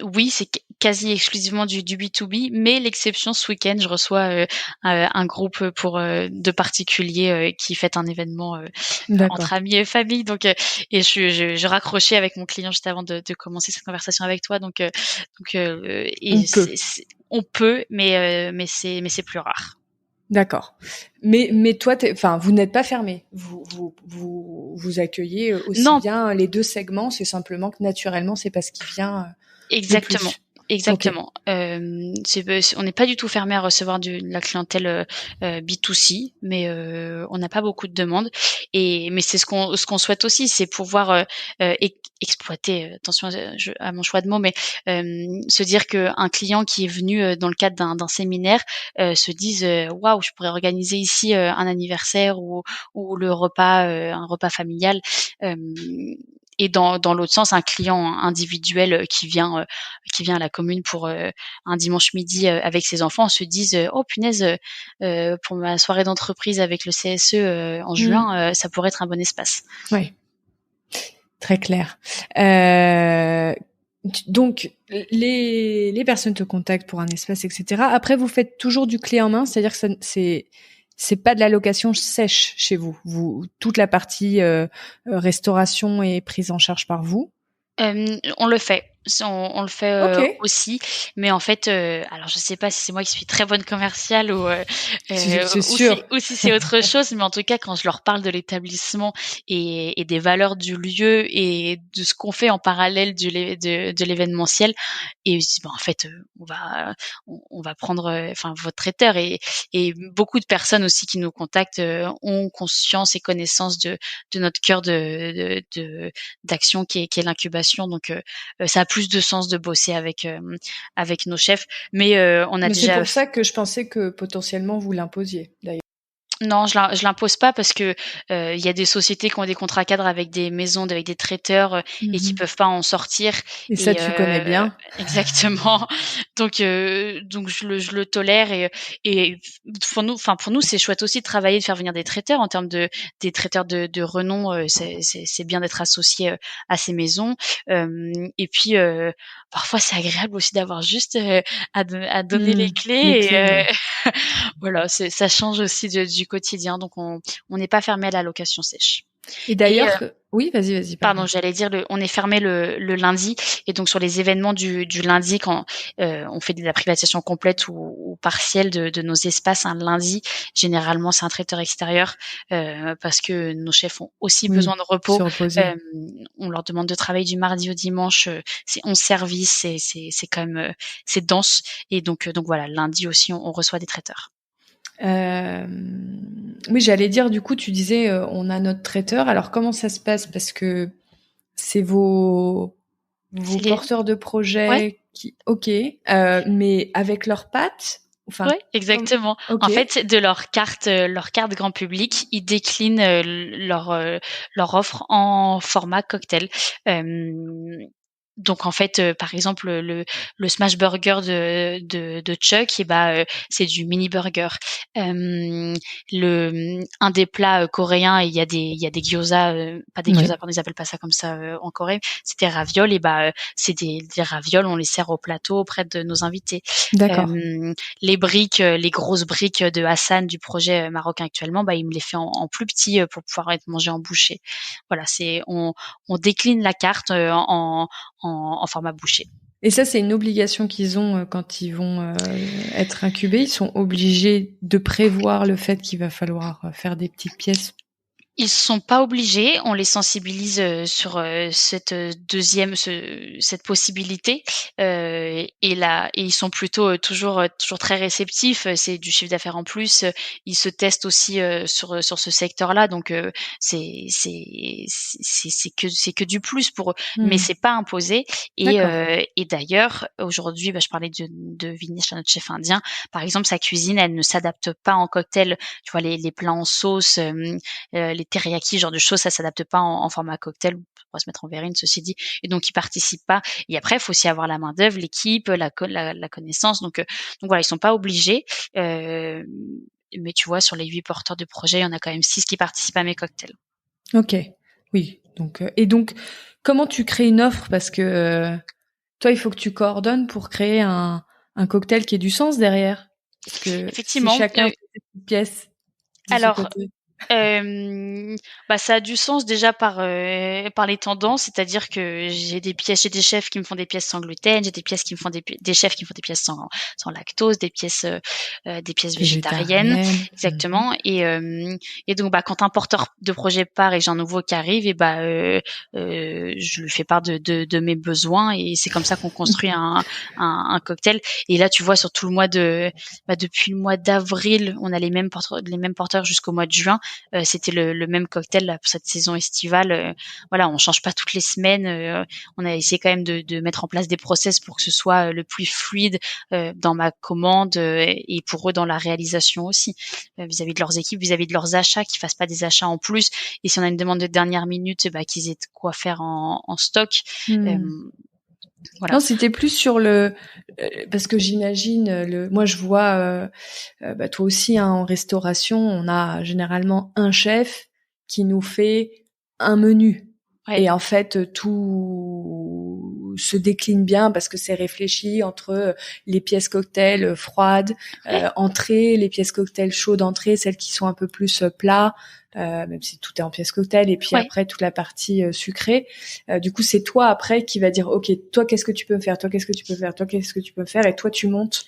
oui, c'est quasi exclusivement du B2B, mais l'exception, ce week-end, je reçois un groupe de particuliers qui fêtent un événement entre amis et famille. Donc, et je raccrochais avec mon client juste avant de commencer cette conversation avec toi. On peut, mais c'est plus rare. D'accord. Mais toi, vous n'êtes pas fermé. Vous accueillez aussi bien les deux segments. C'est simplement que naturellement, c'est parce qu'il vient. Exactement. Exactement. Okay. On n'est pas du tout fermé à recevoir de la clientèle B2C, mais on n'a pas beaucoup de demandes. Mais c'est ce qu'on souhaite aussi, c'est pouvoir exploiter. Attention à mon choix de mots, mais se dire qu'un client qui est venu dans le cadre d'un séminaire se dise waouh, je pourrais organiser ici un anniversaire ou le repas, un repas familial. Et dans l'autre sens, un client individuel qui vient à la commune pour un dimanche midi avec ses enfants se disent oh punaise, pour ma soirée d'entreprise avec le CSE en juin, ça pourrait être un bon espace. Ouais, très clair. Donc les personnes te contactent pour un espace, etc. Après, vous faites toujours du clé en main, c'est-à-dire que c'est pas de la location sèche chez vous. Toute la partie restauration est prise en charge par vous. On le fait. On le fait aussi, mais en fait, alors je sais pas si c'est moi qui suis très bonne commerciale ou si c'est autre chose, mais en tout cas quand je leur parle de l'établissement et des valeurs du lieu et de ce qu'on fait en parallèle de l'événementiel, et en fait on va prendre votre traiteur et beaucoup de personnes aussi qui nous contactent ont conscience et connaissance de notre cœur d'action qui est l'incubation. Donc ça a plus de sens de bosser avec nos chefs, mais on a déjà. C'est pour ça que je pensais que potentiellement vous l'imposiez d'ailleurs. Non, je l'impose pas parce que il y a des sociétés qui ont des contrats cadres avec des maisons, avec des traiteurs et qui peuvent pas en sortir. Et ça, tu connais bien. Exactement. Donc je le tolère et pour nous c'est chouette aussi de travailler, de faire venir des traiteurs en termes des traiteurs de renom. C'est bien d'être associé à ces maisons. Et puis parfois c'est agréable aussi d'avoir juste à donner les clés. Ouais. Voilà, ça change aussi du quotidien. Donc, on n'est pas fermé à la location sèche. Et d'ailleurs, oui, vas-y. Pardon, j'allais dire, on est fermé le lundi. Et donc, sur les événements du lundi, quand on fait de la privatisation complète ou partielle de nos espaces un lundi, généralement, c'est un traiteur extérieur parce que nos chefs ont aussi besoin de repos. On leur demande de travailler du mardi au dimanche. C'est 11 services, c'est quand même c'est dense. Et donc voilà, lundi aussi, on reçoit des traiteurs. Oui, j'allais dire, du coup, tu disais, on a notre traiteur. Alors, comment ça se passe? Parce que c'est vos porteurs de projet qui, mais avec leurs pattes. Enfin, ouais, exactement. En fait, de leur carte grand public, ils déclinent leur offre en format cocktail. Donc en fait, par exemple le smash burger de Chuck, c'est du mini burger. Un des plats coréens, il y a des gyoza, pas des gyoza, pardon, ils appellent pas ça comme ça en Corée. C'était ravioles c'est des ravioles, on les sert au plateau auprès de nos invités. D'accord. Les grosses briques de Hassan du projet marocain actuellement, il me les fait en plus petit pour pouvoir être mangé en bouchée. Voilà, on décline la carte en format bouchée. Et ça, c'est une obligation qu'ils ont quand ils vont être incubés. Ils sont obligés de prévoir le fait qu'il va falloir faire des petites pièces. Ils sont pas obligés, on les sensibilise sur cette possibilité et ils sont plutôt toujours très réceptifs. C'est du chiffre d'affaires en plus. Ils se testent aussi sur ce secteur-là, donc c'est que du plus pour eux, mais c'est pas imposé. Et d'ailleurs aujourd'hui, je parlais de Vignesh, notre chef indien. Par exemple, sa cuisine, elle ne s'adapte pas en cocktail. Tu vois les plats en sauce, les teriyaki, genre de choses, ça s'adapte pas en format cocktail. On pourrait se mettre en verrine, ceci dit. Et donc, ils participent pas. Et après, il faut aussi avoir la main d'œuvre, l'équipe, la connaissance. Donc voilà, ils sont pas obligés. Mais tu vois, sur les 8 porteurs de projet, il y en a quand même 6 qui participent à mes cocktails. Ok. Oui. Donc, et donc, comment tu crées une offre? Parce que toi, il faut que tu coordonnes pour créer un cocktail qui ait du sens derrière. Parce que effectivement, si chacun fait une pièce. Alors, ça a du sens déjà par les tendances, c'est-à-dire que j'ai des chefs qui me font des pièces sans gluten, j'ai des pièces qui me font des chefs qui me font des pièces sans lactose, des pièces végétariennes, exactement. Et donc quand un porteur de projet part et que j'ai un nouveau qui arrive, je lui fais part de mes besoins et c'est comme ça qu'on construit un cocktail. Et là, tu vois, sur tout le mois depuis le mois d'avril, on a les mêmes porteurs jusqu'au mois de juin. C'était le même cocktail là, pour cette saison estivale. Voilà, on change pas toutes les semaines. On a essayé quand même de mettre en place des process pour que ce soit le plus fluide dans ma commande et pour eux dans la réalisation aussi, vis-à-vis de leurs équipes, vis-à-vis de leurs achats, qu'ils fassent pas des achats en plus. Et si on a une demande de dernière minute, qu'ils aient de quoi faire en stock. Voilà. Non, c'était plus sur parce que j'imagine moi je vois toi aussi en restauration, on a généralement un chef qui nous fait un menu. Ouais. Et en fait tout se décline bien parce que c'est réfléchi entre les pièces cocktail froides, entrées, les pièces cocktail chaudes entrées, celles qui sont un peu plus plats. Même si tout est en pièces cocktail et puis après toute la partie sucrée. Du coup, c'est toi après qui va dire OK, toi qu'est-ce que tu peux faire, toi qu'est-ce que tu peux faire, toi qu'est-ce que tu peux faire et toi tu montes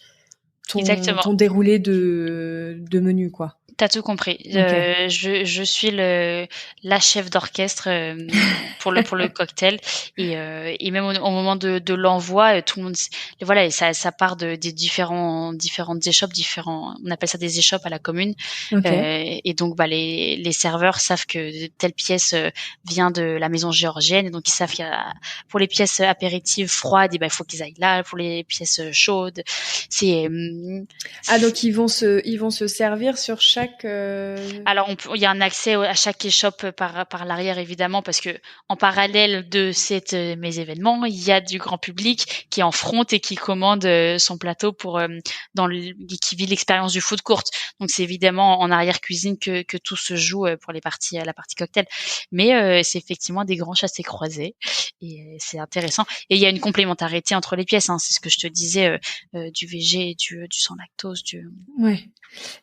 ton déroulé de menu quoi. T'as tout compris. Okay. Je suis la chef d'orchestre pour le cocktail et même au moment de l'envoi, tout le monde voilà, et ça part des différentes échoppes, on appelle ça des échoppes à la commune. Okay. Et donc les serveurs savent que telle pièce vient de la maison géorgienne et donc ils savent qu'il y a pour les pièces apéritives froides, il faut qu'ils aillent là, pour les pièces chaudes, c'est donc ils vont se servir sur chaque chaque Alors, il y a un accès à chaque échoppe par l'arrière, évidemment, parce que en parallèle de mes événements, il y a du grand public qui est en front et qui commande son plateau qui vit l'expérience du food court. Donc, c'est évidemment en arrière-cuisine que tout se joue pour la partie cocktail. Mais c'est effectivement des grands chassés-croisés et c'est intéressant. Et il y a une complémentarité entre les pièces, hein. C'est ce que je te disais, du VG et du sans lactose. Ouais.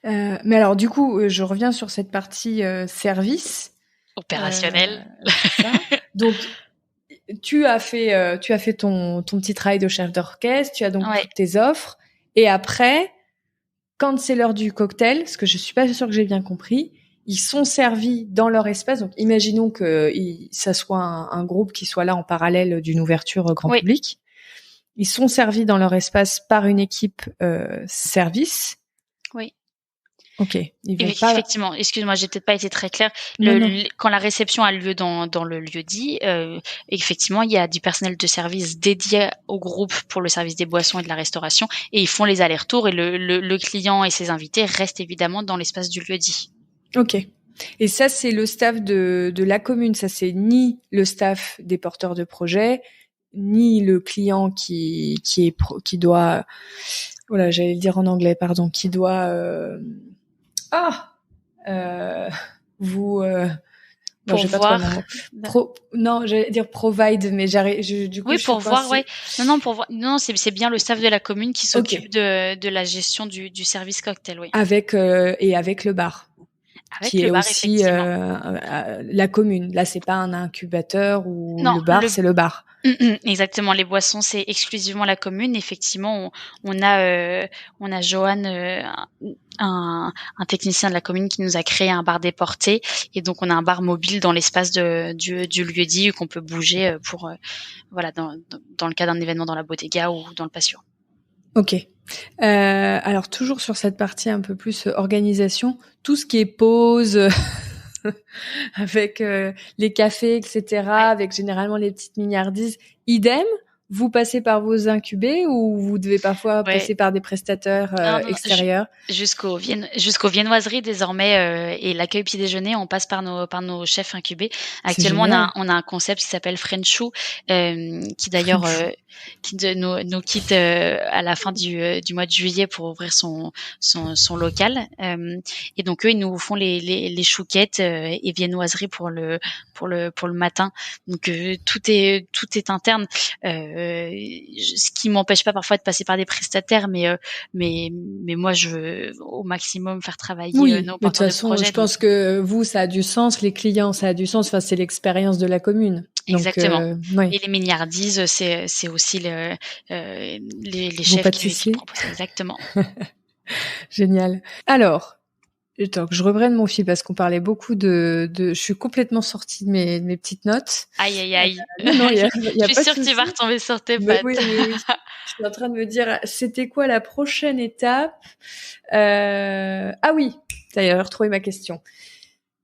Mais alors, du coup, je reviens sur cette partie service opérationnel. Ça. Donc, tu as fait ton petit travail de chef d'orchestre. Tu as donc toutes tes offres. Et après, quand c'est l'heure du cocktail, parce que je suis pas sûre que j'ai bien compris, ils sont servis dans leur espace. Donc, imaginons que ça soit un groupe qui soit là en parallèle d'une ouverture grand public. Ils sont servis dans leur espace par une équipe service. Oui. Ok. Effectivement. Excuse-moi, j'ai peut-être pas été très claire. Quand la réception a lieu dans le lieu dit, effectivement, il y a du personnel de service dédié au groupe pour le service des boissons et de la restauration, et ils font les allers-retours. Et le client et ses invités restent évidemment dans l'espace du lieu dit. Ok. Et ça, c'est le staff de la commune. Ça, c'est ni le staff des porteurs de projet, ni le client qui doit. Voilà, j'allais le dire en anglais, pardon, qui doit. Vous pour j'ai voir pas trop non, j'allais dire provide, mais du coup pour voir pour voir c'est bien le staff de la commune qui s'occupe de la gestion du service cocktail, avec le bar qui est aussi la commune. Là, c'est pas un incubateur ou le bar, c'est le bar. Exactement, les boissons c'est exclusivement la commune. Effectivement, on a Johan, un technicien de la commune qui nous a créé un bar déporté, et donc on a un bar mobile dans l'espace du lieu dit qu'on peut bouger pour dans le cas d'un événement dans la bodega ou dans le patio. Ok. Alors toujours sur cette partie un peu plus organisation, tout ce qui est pause avec les cafés, etc., avec généralement les petites mignardises, idem. Vous passez par vos incubés ou vous devez parfois passer par des prestataires extérieurs? Jusqu'aux viennoiseries désormais et l'accueil petit déjeuner, on passe par nos chefs incubés. Actuellement, on a un concept qui s'appelle Frenchou, qui d'ailleurs nous quitte à la fin du mois de juillet pour ouvrir son local. Et donc eux, ils nous font les chouquettes et viennoiseries pour le matin. Donc tout est interne. Ce qui m'empêche pas parfois de passer par des prestataires, mais moi je veux au maximum faire travailler nos porteurs de projet. Je pense que vous, ça a du sens, les clients, ça a du sens. Enfin, c'est l'expérience de la commune. Exactement. Et les mignardises, c'est aussi les chefs qui proposent. Exactement. Génial. Alors, attends, que je reprenne mon fil parce qu'on parlait beaucoup je suis complètement sortie de mes petites notes. Aïe. Non, je suis sûre que tu vas retomber sur tes pattes. Oui. Je suis en train de me dire, c'était quoi la prochaine étape? Ah oui, ça y est, j'ai retrouvé ma question.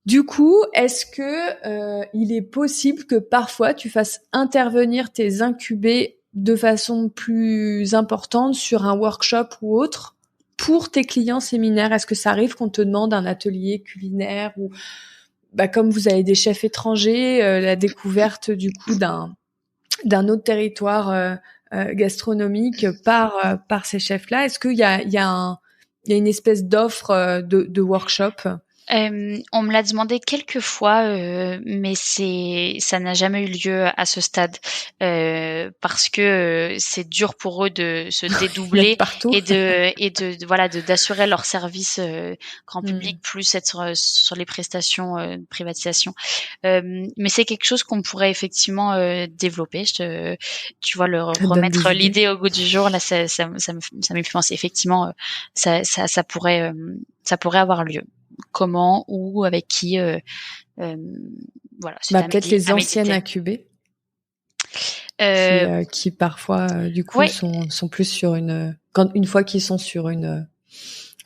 Du coup, est-ce que il est possible que parfois tu fasses intervenir tes incubés de façon plus importante sur un workshop ou autre pour tes clients séminaires? Est-ce que ça arrive qu'on te demande un atelier culinaire ou comme vous avez des chefs étrangers, la découverte du coup d'un autre territoire gastronomique par ces chefs-là? Est-ce qu'il y a une espèce d'offre de workshop? On me l'a demandé quelques fois, mais ça n'a jamais eu lieu à ce stade, parce que c'est dur pour eux de se dédoubler et d'assurer leur service grand public plus être sur les prestations de privatisation. Mais c'est quelque chose qu'on pourrait effectivement développer. Tu vois, remettre l'idée au goût du jour là, ça me fait penser effectivement, ça pourrait avoir lieu. Comment ou avec qui peut-être les anciennes incubées qui parfois du coup sont plus sur une fois qu'ils sont sur une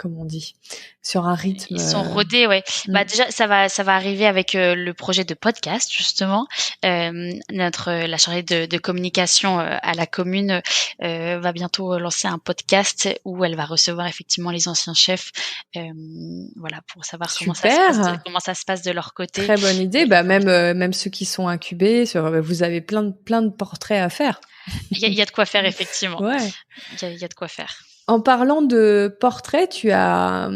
comme on dit, sur un rythme. Ils sont rodés, ouais. Bah déjà, ça va arriver avec le projet de podcast justement. La chargée de communication à la commune va bientôt lancer un podcast où elle va recevoir effectivement les anciens chefs, voilà, pour savoir comment ça se passe de leur côté. Très bonne idée. Bah même ceux qui sont incubés, vous avez plein de portraits à faire. Il y a de quoi faire effectivement. Ouais. Il y a de quoi faire. En parlant de portraits, tu as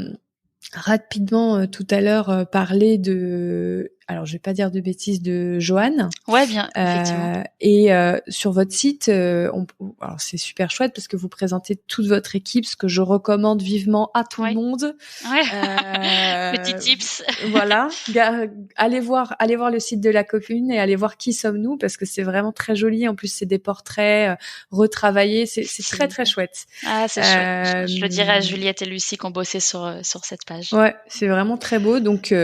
rapidement tout à l'heure parlé de, alors je vais pas dire de bêtises, de Joanne. Ouais, bien, effectivement. Et sur votre site, alors c'est super chouette parce que vous présentez toute votre équipe, ce que je recommande vivement à tout le monde. Ouais. Petit tips. Voilà, allez voir le site de la commune et allez voir qui sommes-nous parce que c'est vraiment très joli. En plus, c'est des portraits retravaillés, c'est très très chouette. Ah, c'est chouette. Je le dirai à Juliette et Lucie qui ont bossé sur cette page. Ouais, c'est vraiment très beau. Donc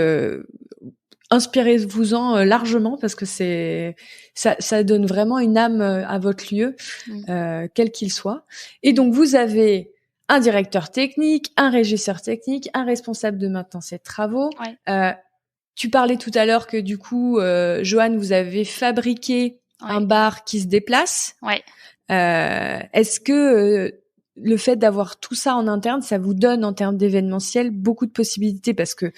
inspirez-vous-en largement parce que ça donne vraiment une âme à votre lieu, quel qu'il soit. Et donc vous avez un directeur technique, un régisseur technique, un responsable de maintenance et de travaux. Ouais. Tu parlais tout à l'heure que du coup, Joanne, vous avez fabriqué un bar qui se déplace. Ouais. Est-ce que le fait d'avoir tout ça en interne, ça vous donne en termes d'événementiel beaucoup de possibilités parce que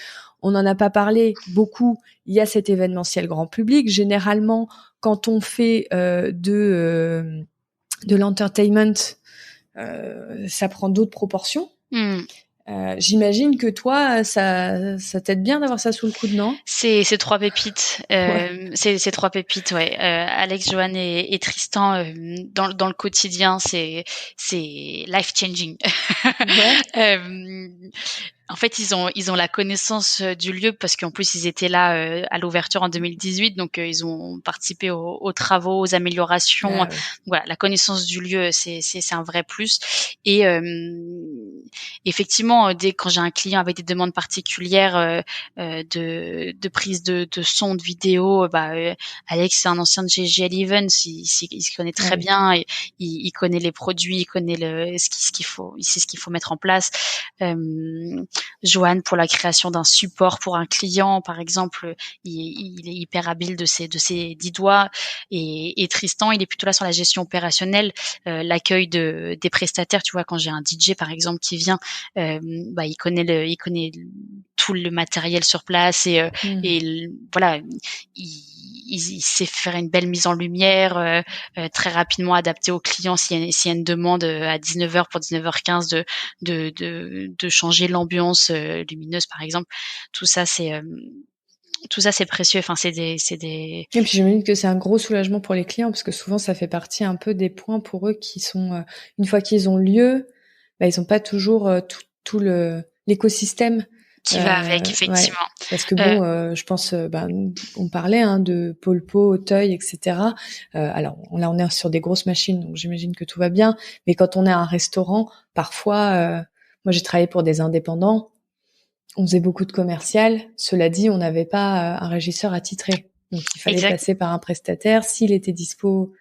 on n'en a pas parlé beaucoup. Il y a cet événementiel grand public. Généralement, quand on fait de l'entertainment, ça prend d'autres proportions. J'imagine que toi, ça t'aide bien d'avoir ça sous le coude, non? C'est trois pépites. C'est trois pépites, ouais. Alex, Joanne et Tristan, dans le quotidien, c'est life changing. Ouais. En fait, ils ont la connaissance du lieu parce qu'en plus ils étaient là à l'ouverture en 2018, donc ils ont participé aux travaux, aux améliorations. Voilà, la connaissance du lieu, c'est un vrai plus. Et effectivement, quand j'ai un client avec des demandes particulières de prise de son, de vidéo, Alex c'est un ancien de GGL Events, il se connaît très bien, et il connaît les produits, il connaît ce qu'il faut, il sait ce qu'il faut mettre en place. Joanne pour la création d'un support pour un client, par exemple, il est hyper habile de ses 10 doigts. Et Tristan, il est plutôt là sur la gestion opérationnelle, l'accueil des prestataires. Tu vois, quand j'ai un DJ par exemple qui vient, il connaît tout le matériel sur place et voilà, il sait faire une belle mise en lumière, très rapidement adapté au client s'il y a une demande à 19h pour 19h15 de changer l'ambiance lumineuse par exemple. Tout ça c'est précieux. Enfin, c'est des. Et puis j'imagine que c'est un gros soulagement pour les clients parce que souvent ça fait partie un peu des points pour eux qui sont une fois qu'ils ont lieu, ils ont pas toujours tout l'écosystème qui va avec, effectivement. Ouais. Parce que bon, je pense, on parlait de Polpo, Auteuil, etc. Alors là, on est sur des grosses machines, donc j'imagine que tout va bien. Mais quand on est à un restaurant, parfois, moi j'ai travaillé pour des indépendants, on faisait beaucoup de commercial. Cela dit, on n'avait pas un régisseur attitré, donc il fallait passer par un prestataire. S'il était dispo,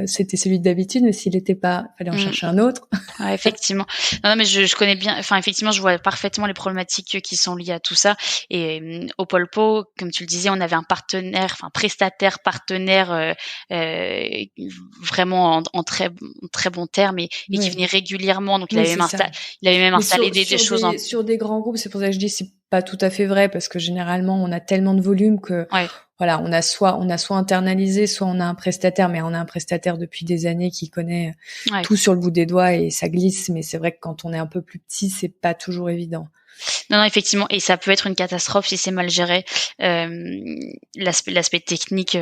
c'était celui d'habitude, mais s'il n'était pas, il fallait en chercher un autre. Ouais, effectivement. Non, mais je connais bien, enfin, effectivement, je vois parfaitement les problématiques qui sont liées à tout ça. Et au Polpo, comme tu le disais, on avait un partenaire, enfin, prestataire, partenaire, vraiment en très bons termes et qui venait régulièrement. Donc, il avait même installé des choses sur des grands groupes. C'est pour ça que je dis c'est pas tout à fait vrai parce que généralement, on a tellement de volume que, voilà, on a soit internalisé, soit on a un prestataire, mais on a un prestataire depuis des années qui connaît tout sur le bout des doigts et ça glisse. Mais c'est vrai que quand on est un peu plus petit, c'est pas toujours évident. Non, effectivement, et ça peut être une catastrophe si c'est mal géré. L'aspect technique,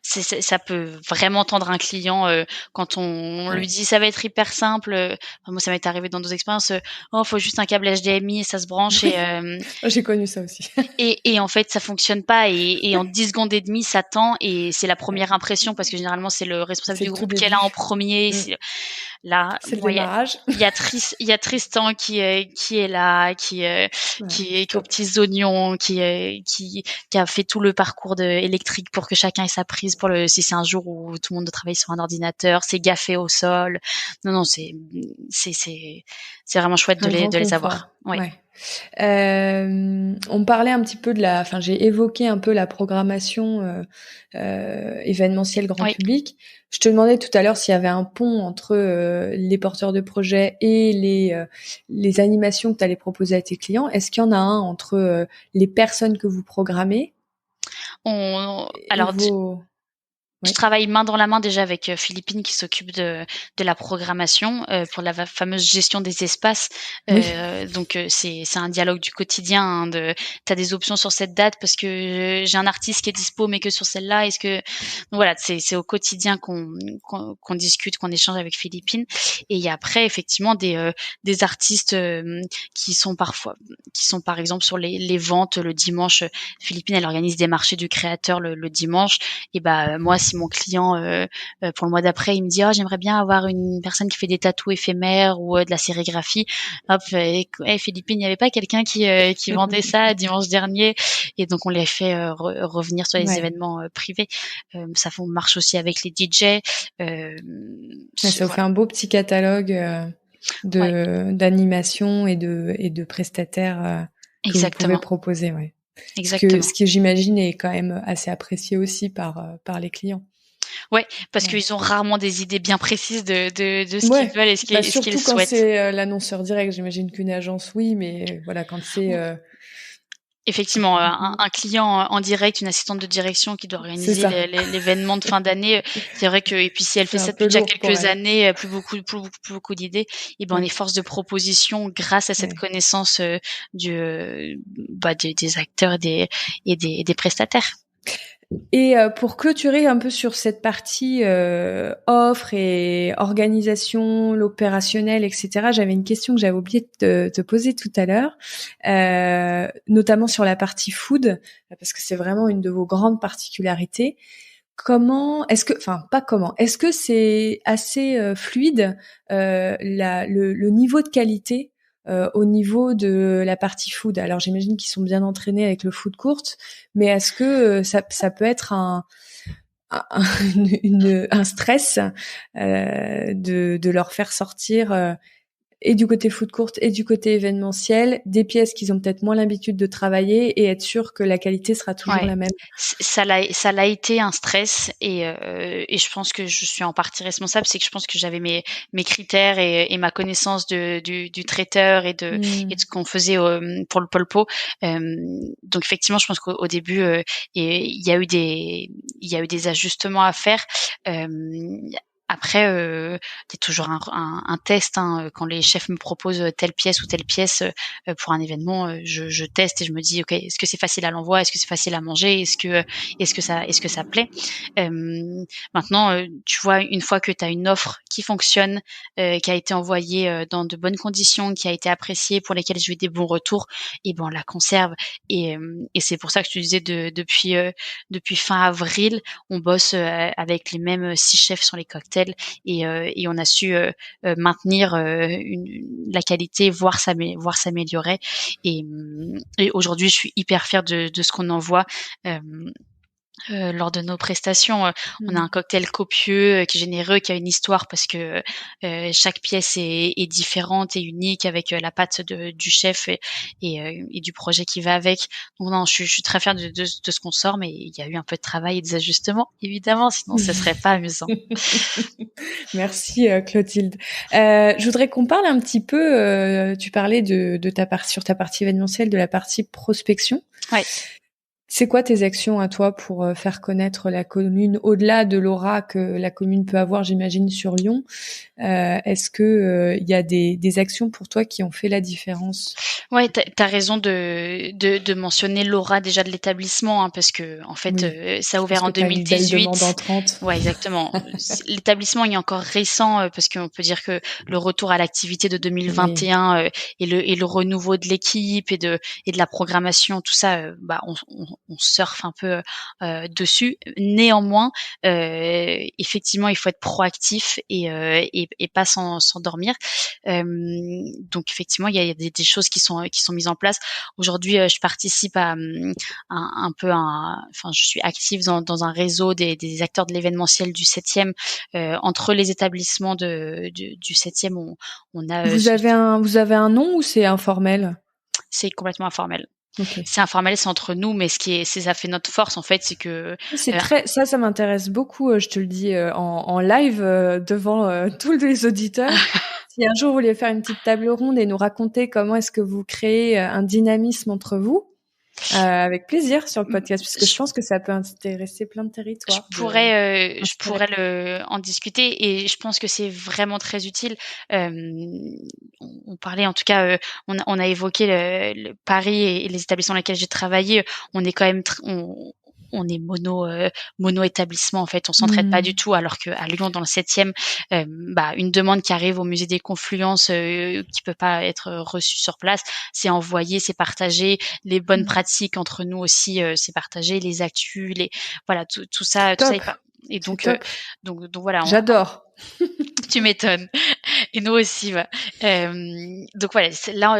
ça peut vraiment tendre un client quand on lui dit ça va être hyper simple. Moi, ça m'est arrivé dans d'autres expériences. Faut juste un câble HDMI et ça se branche. Et j'ai connu ça aussi. et en fait, ça fonctionne pas. Et en 10 secondes et demie, ça tend. Et c'est la première impression parce que généralement, c'est le responsable du groupe qui est là en premier. Là, C'est le bon, démarrage. il y a Tristan qui est là, qui est aux petits oignons, qui a fait tout le parcours électrique pour que chacun ait sa prise si c'est un jour où tout le monde travaille sur un ordinateur, c'est gaffé au sol. Non, c'est vraiment chouette Un grand de les confort. avoir. Ouais. Ouais. On parlait un petit peu j'ai évoqué un peu la programmation événementielle grand public. Je te demandais tout à l'heure s'il y avait un pont entre les porteurs de projets et les animations que tu allais proposer à tes clients. Est-ce qu'il y en a un entre les personnes que vous programmez Je travaille main dans la main déjà avec Philippine qui s'occupe de la programmation pour la fameuse gestion des espaces. Donc c'est un dialogue du quotidien. T'as des options sur cette date parce que j'ai un artiste qui est dispo mais que sur celle-là. Donc voilà, c'est au quotidien qu'on discute, qu'on échange avec Philippine. Et il y a après effectivement des artistes qui sont par exemple sur les ventes le dimanche. Philippine elle organise des marchés du créateur le dimanche. Et moi si mon client pour le mois d'après il me dit j'aimerais bien avoir une personne qui fait des tatous éphémères ou de la sérigraphie, hop, Philippine, il n'y avait pas quelqu'un qui vendait ça dimanche dernier, et donc on les fait revenir sur les événements privés. Ça marche aussi avec les DJ. Ça vous fait un beau petit catalogue d'animation et de prestataires que vous pouvez proposer. Ouais. Exactement. Ce qui j'imagine est quand même assez apprécié aussi par les clients. Ouais, parce qu'ils ont rarement des idées bien précises de ce qu'ils veulent et ce qu'ils souhaitent. Surtout quand c'est l'annonceur direct, j'imagine qu'une agence, oui, mais voilà, quand c'est... Effectivement, un client en direct, une assistante de direction qui doit organiser l'événement de fin d'année, c'est vrai que, et puis si elle fait ça depuis déjà quelques années, plus beaucoup d'idées, et on est force de proposition grâce à cette connaissance des acteurs et des prestataires. Et pour clôturer un peu sur cette partie offre et organisation, l'opérationnel, etc., j'avais une question que j'avais oublié de te poser tout à l'heure, notamment sur la partie food, parce que c'est vraiment une de vos grandes particularités. Est-ce que c'est assez fluide le niveau de qualité au niveau de la partie food? Alors j'imagine qu'ils sont bien entraînés avec le food court, mais est-ce que ça peut être un stress de leur faire sortir et du côté food court et du côté événementiel, des pièces qu'ils ont peut-être moins l'habitude de travailler et être sûr que la qualité sera toujours la même. Ça l'a été un stress et je pense que je suis en partie responsable. C'est que je pense que j'avais mes critères et ma connaissance du traiteur et de ce qu'on faisait pour le polpo. Donc effectivement, je pense qu'au début, il y a eu des ajustements à faire. Après, il y a toujours un test. Quand les chefs me proposent telle pièce ou telle pièce pour un événement, je teste et je me dis, ok, est-ce que c'est facile à l'envoi, est-ce que c'est facile à manger, est-ce que ça plaît. Maintenant, tu vois, une fois que tu as une offre qui fonctionne, qui a été envoyée dans de bonnes conditions, qui a été appréciée, pour lesquelles j'ai eu des bons retours, et on la conserve. Et c'est pour ça que je te disais depuis fin avril, on bosse avec les mêmes 6 chefs sur les cocktails. Et on a su maintenir la qualité, voire s'améliorer. Et aujourd'hui, je suis hyper fière de ce qu'on envoie. Lors de nos prestations, on a un cocktail copieux, qui est généreux, qui a une histoire parce que chaque pièce est différente et unique avec la patte du chef et du projet qui va avec. Donc non, je suis très fière de ce qu'on sort, mais il y a eu un peu de travail et des ajustements, évidemment, sinon ce serait pas amusant. Merci Clotilde. Je voudrais qu'on parle un petit peu, tu parlais sur ta partie événementielle, de la partie prospection. Ouais. C'est quoi tes actions à toi pour faire connaître la commune, au-delà de l'aura que la commune peut avoir, j'imagine, sur Lyon? Est-ce que y a des actions pour toi qui ont fait la différence? Ouais, t'as raison de mentionner l'aura déjà de l'établissement, parce que en fait, ça a ouvert en 2018. Ouais, exactement. L'établissement il est encore récent parce qu'on peut dire que le retour à l'activité de 2021 et le renouveau de l'équipe et de la programmation, tout ça, on surfe un peu dessus. Néanmoins, effectivement, il faut être proactif et pas s'endormir. Donc effectivement, il y a des choses qui sont mises en place. Aujourd'hui, je participe à un peu enfin, je suis active dans un réseau des acteurs de l'événementiel du 7e. Entre les établissements du 7e, on a Vous avez un nom ou c'est informel? C'est complètement informel. Okay. C'est informel, c'est entre nous, mais ça fait notre force en fait, c'est que ça m'intéresse beaucoup. Je te le dis en live devant tous les auditeurs. Si un jour vous voulez faire une petite table ronde et nous raconter comment est-ce que vous créez un dynamisme entre vous, avec plaisir sur le podcast, parce que je pense que ça peut intéresser plein de territoires. Je pourrais en discuter et je pense que c'est vraiment très utile. On parlait, en tout cas, on a évoqué le Paris et les établissements dans lesquels j'ai travaillé. On est quand même on est mono établissement en fait, on s'entraide pas du tout, alors que à Lyon dans le 7e, une demande qui arrive au musée des Confluences qui peut pas être reçue sur place, c'est envoyé, c'est partagé, les bonnes pratiques entre nous aussi, c'est partagé, les actus, voilà, tout ça et donc voilà, j'adore. Tu m'étonnes. Et nous aussi, ouais. Donc voilà,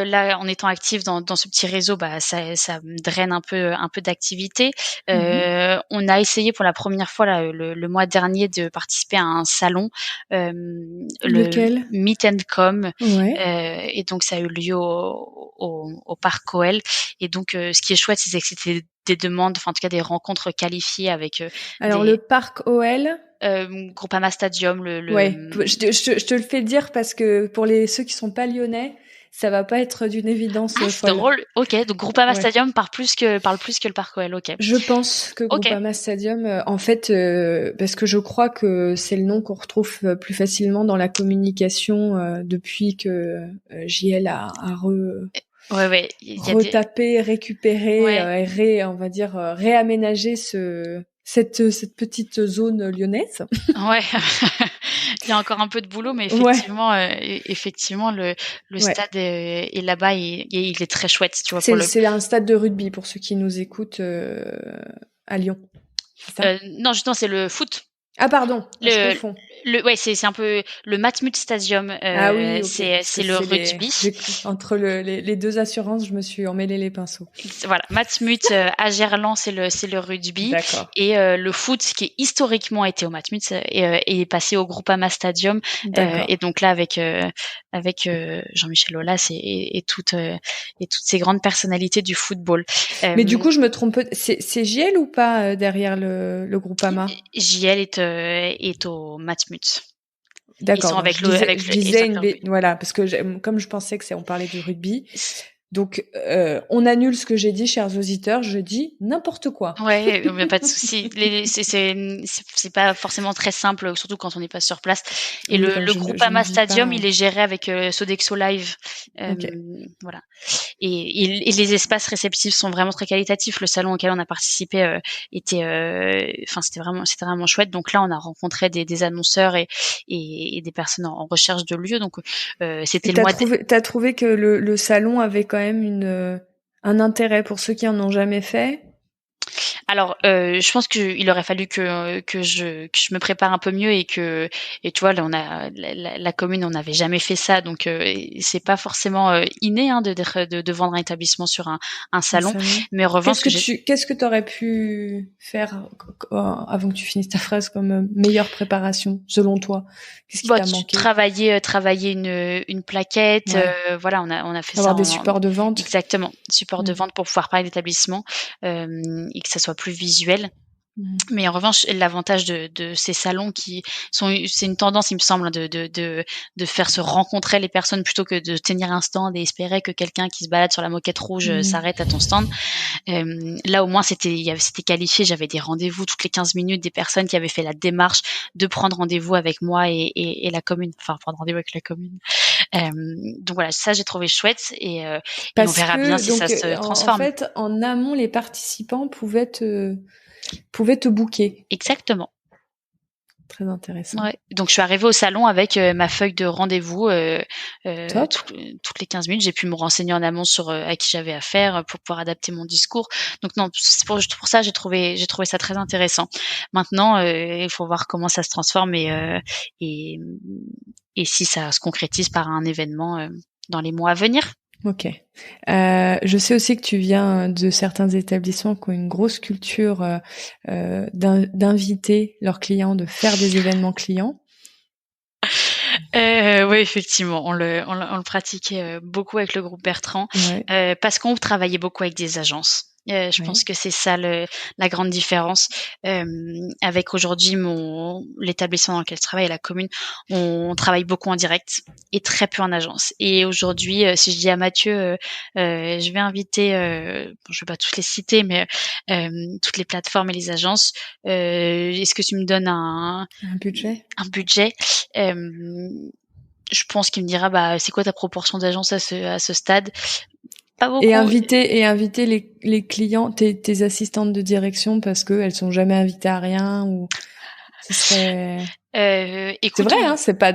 là, en étant active dans ce petit réseau, ça me draine un peu d'activité. On a essayé pour la première fois là, le mois dernier de participer à un salon, Lequel? le Meet and Com. Ouais. Et donc ça a eu lieu au Parc OL. Et donc ce qui est chouette, c'est que c'était des demandes, enfin en tout cas des rencontres qualifiées avec. Alors le Parc OL. Groupama Stadium, Ouais, je te le fais dire parce que pour ceux qui sont pas lyonnais, ça va pas être d'une évidence. C'est drôle. Ok, donc Groupama Stadium parle plus que le Parc OL. Ok. Je pense que Groupama Stadium, en fait, parce que je crois que c'est le nom qu'on retrouve plus facilement dans la communication depuis que JL a retapé, récupéré, on va dire réaménagé cette petite zone lyonnaise. Ouais. Il y a encore un peu de boulot, mais effectivement, le stade est là-bas et il est très chouette, tu vois. C'est un stade de rugby pour ceux qui nous écoutent à Lyon. Non, justement, c'est le foot. Ah pardon, je confonds. C'est un peu le Matmut Stadium. Okay. C'est le rugby. Entre les deux assurances, je me suis emmêlé les pinceaux. Voilà, Matmut à Gerland, c'est le rugby. D'accord. Et le foot, qui historiquement était au Matmut, est passé au Groupama Stadium. Et donc là, avec Jean-Michel Aulas et toutes ces grandes personnalités du football. Mais du coup, je me trompe. C'est JL ou pas derrière le Groupama? JL est au Matmut. D'accord. Ils sont avec voilà, parce que comme je pensais que on parlait du rugby. Donc, on annule ce que j'ai dit, chers auditeurs. Je dis n'importe quoi. Ouais, mais pas de souci. C'est pas forcément très simple, surtout quand on n'est pas sur place. Et le Groupama Stadium, il est géré avec Sodexo Live. Voilà. Et les espaces réceptifs sont vraiment très qualitatifs. Le salon auquel on a participé c'était vraiment chouette. Donc là, on a rencontré des annonceurs et des personnes en recherche de lieux. Donc c'était le mois. T'as trouvé que le salon avait quand même un intérêt pour ceux qui en ont jamais fait? Alors, je pense qu'il aurait fallu que je me prépare un peu mieux et tu vois, là, on a la commune, on n'avait jamais fait ça, donc c'est pas forcément inné de vendre un établissement sur un salon. Mais en revanche, qu'est-ce que t'aurais pu faire avant que tu finisses ta phrase comme meilleure préparation selon toi? Qu'est-ce qui t'a manqué? Travailler une plaquette, voilà, on a fait avoir des supports de vente. Exactement, supports de vente pour pouvoir parler d'établissement et que ça soit plus visuel. Mais en revanche, l'avantage de ces salons c'est une tendance, il me semble, de faire se rencontrer les personnes plutôt que de tenir un stand et espérer que quelqu'un qui se balade sur la moquette rouge s'arrête à ton stand. Là, au moins, c'était qualifié. J'avais des rendez-vous toutes les 15 minutes, des personnes qui avaient fait la démarche de prendre rendez-vous avec moi et la commune. Enfin, prendre rendez-vous avec la commune. Donc voilà, ça, j'ai trouvé chouette et on verra bien si ça se transforme. En fait, en amont, les participants pouvaient te booker. Exactement. très intéressant. Ouais. Donc, je suis arrivée au salon avec ma feuille de rendez-vous toutes les 15 minutes. J'ai pu me renseigner en amont sur à qui j'avais affaire pour pouvoir adapter mon discours. Donc, non, c'est pour ça, j'ai trouvé ça très intéressant. Maintenant, il faut voir comment ça se transforme et si ça se concrétise par un événement dans les mois à venir. Ok. Je sais aussi que tu viens de certains établissements qui ont une grosse culture d'inviter leurs clients, de faire des événements clients. Oui, effectivement, on le pratiquait beaucoup avec le groupe Bertrand, parce qu'on travaillait beaucoup avec des agences. Je pense que c'est ça la grande différence. Avec aujourd'hui l'établissement dans lequel je travaille, la commune, on travaille beaucoup en direct et très peu en agence. Et aujourd'hui, si je dis à Mathieu, je vais inviter, je vais pas tous les citer, mais toutes les plateformes et les agences, est-ce que tu me donnes un budget? Un budget. Je pense qu'il me dira, c'est quoi ta proportion d'agences à ce stade? Pas beaucoup. Et inviter les clients, tes assistantes de direction, parce que elles sont jamais invitées à rien, ou ce serait. Écoute, c'est vrai, c'est pas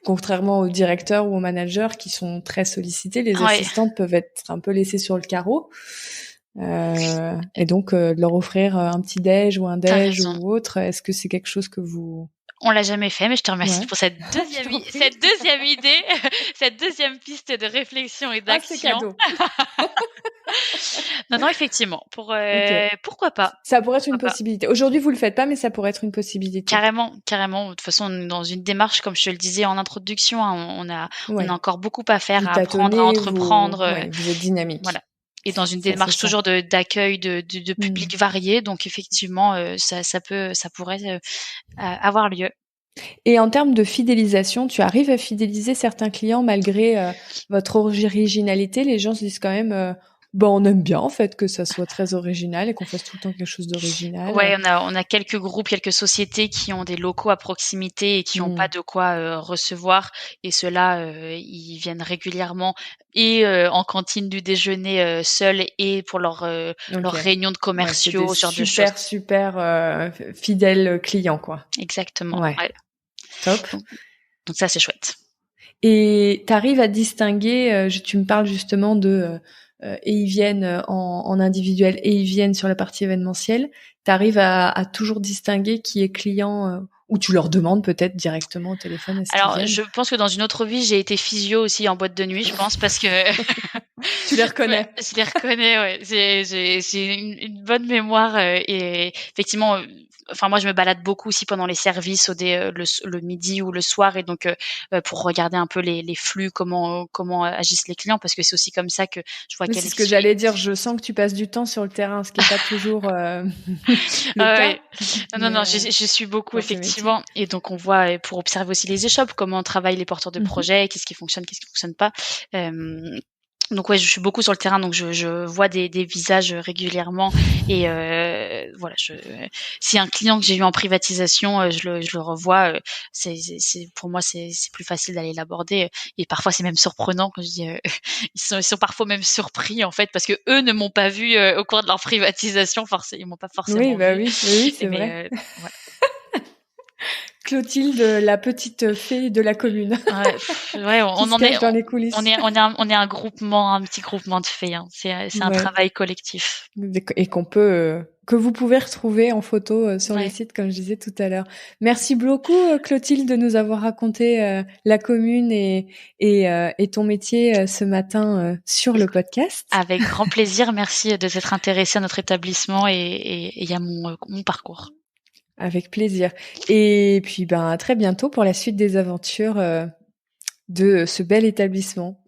contrairement aux directeurs ou aux managers qui sont très sollicités, les assistantes peuvent être un peu laissées sur le carreau. Et donc leur offrir un petit déj ou un déj ou autre, est-ce que c'est quelque chose que vous... On l'a jamais fait, mais je te remercie pour cette deuxième idée, cette deuxième piste de réflexion et d'action. C'est cadeau. Non, effectivement. Pourquoi pas? Ça pourrait être une possibilité. Aujourd'hui, vous le faites pas, mais ça pourrait être une possibilité. Carrément. De toute façon, on est dans une démarche, comme je te le disais en introduction, on a encore beaucoup à faire, à apprendre, à entreprendre. Vous êtes dynamique. Voilà. Et dans une démarche toujours d'accueil de publics variés, donc effectivement, ça pourrait avoir lieu. Et en termes de fidélisation, tu arrives à fidéliser certains clients malgré votre originalité? Les gens se disent quand même, on aime bien en fait que ça soit très original et qu'on fasse tout le temps quelque chose d'original. Ouais, on a quelques groupes, quelques sociétés qui ont des locaux à proximité et qui n'ont pas de quoi recevoir, et ceux-là ils viennent régulièrement et en cantine du déjeuner seuls et pour leurs réunions de commerciaux, ce genre de choses. Super fidèles clients, quoi. Exactement. Ouais. Top. Donc ça, c'est chouette. Et t'arrives à distinguer, tu me parles justement de et ils viennent en individuel et ils viennent sur la partie événementielle, t'arrives à toujours distinguer qui est client, ou tu leur demandes peut-être directement au téléphone? Alors, je pense que dans une autre vie, j'ai été physio aussi en boîte de nuit, je pense, parce que... Tu les reconnais? Ouais, je les reconnais, ouais. J'ai une bonne mémoire et effectivement... moi, je me balade beaucoup aussi pendant les services le midi ou le soir, et donc pour regarder un peu les flux, comment agissent les clients, parce que c'est aussi comme ça que je vois c'est ce que j'allais dire. Je sens que tu passes du temps sur le terrain, ce qui est pas toujours le cas. Ouais. Non, je suis beaucoup effectivement, et donc on voit, pour observer aussi les échoppes, comment travaillent les porteurs de projets, qu'est-ce qui fonctionne, qu'est-ce qui fonctionne pas. Donc ouais, je suis beaucoup sur le terrain, donc je vois des visages régulièrement, et voilà, si un client que j'ai eu en privatisation, je le revois, c'est pour moi c'est plus facile d'aller l'aborder, et parfois c'est même surprenant quand je dis ils sont parfois même surpris en fait, parce que eux ne m'ont pas vu au cours de leur privatisation, ils m'ont pas forcément vu. Oui, c'est vrai. Ouais. Clotilde, la petite fée de la commune. Ouais, on en est dans les coulisses. On est un groupement, un petit groupement de fées. C'est un travail collectif. Et que vous pouvez retrouver en photo sur les sites, comme je disais tout à l'heure. Merci beaucoup, Clotilde, de nous avoir raconté la commune et ton métier ce matin sur le podcast. Avec grand plaisir. Merci de t'être intéressée à notre établissement et à mon parcours. Avec plaisir. Et puis, à très bientôt pour la suite des aventures de ce bel établissement.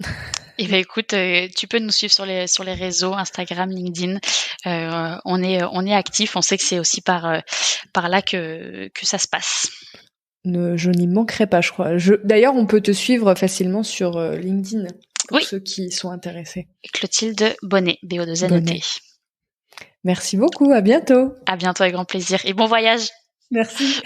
Eh ben écoute, tu peux nous suivre sur les réseaux, Instagram, LinkedIn. On est actifs. On sait que c'est aussi par là que ça se passe. Je n'y manquerai pas, je crois. D'ailleurs, on peut te suivre facilement sur LinkedIn pour ceux qui sont intéressés. Clotilde Bonnet, BO2NET. Merci beaucoup, à bientôt. À bientôt, avec grand plaisir, et bon voyage. Merci.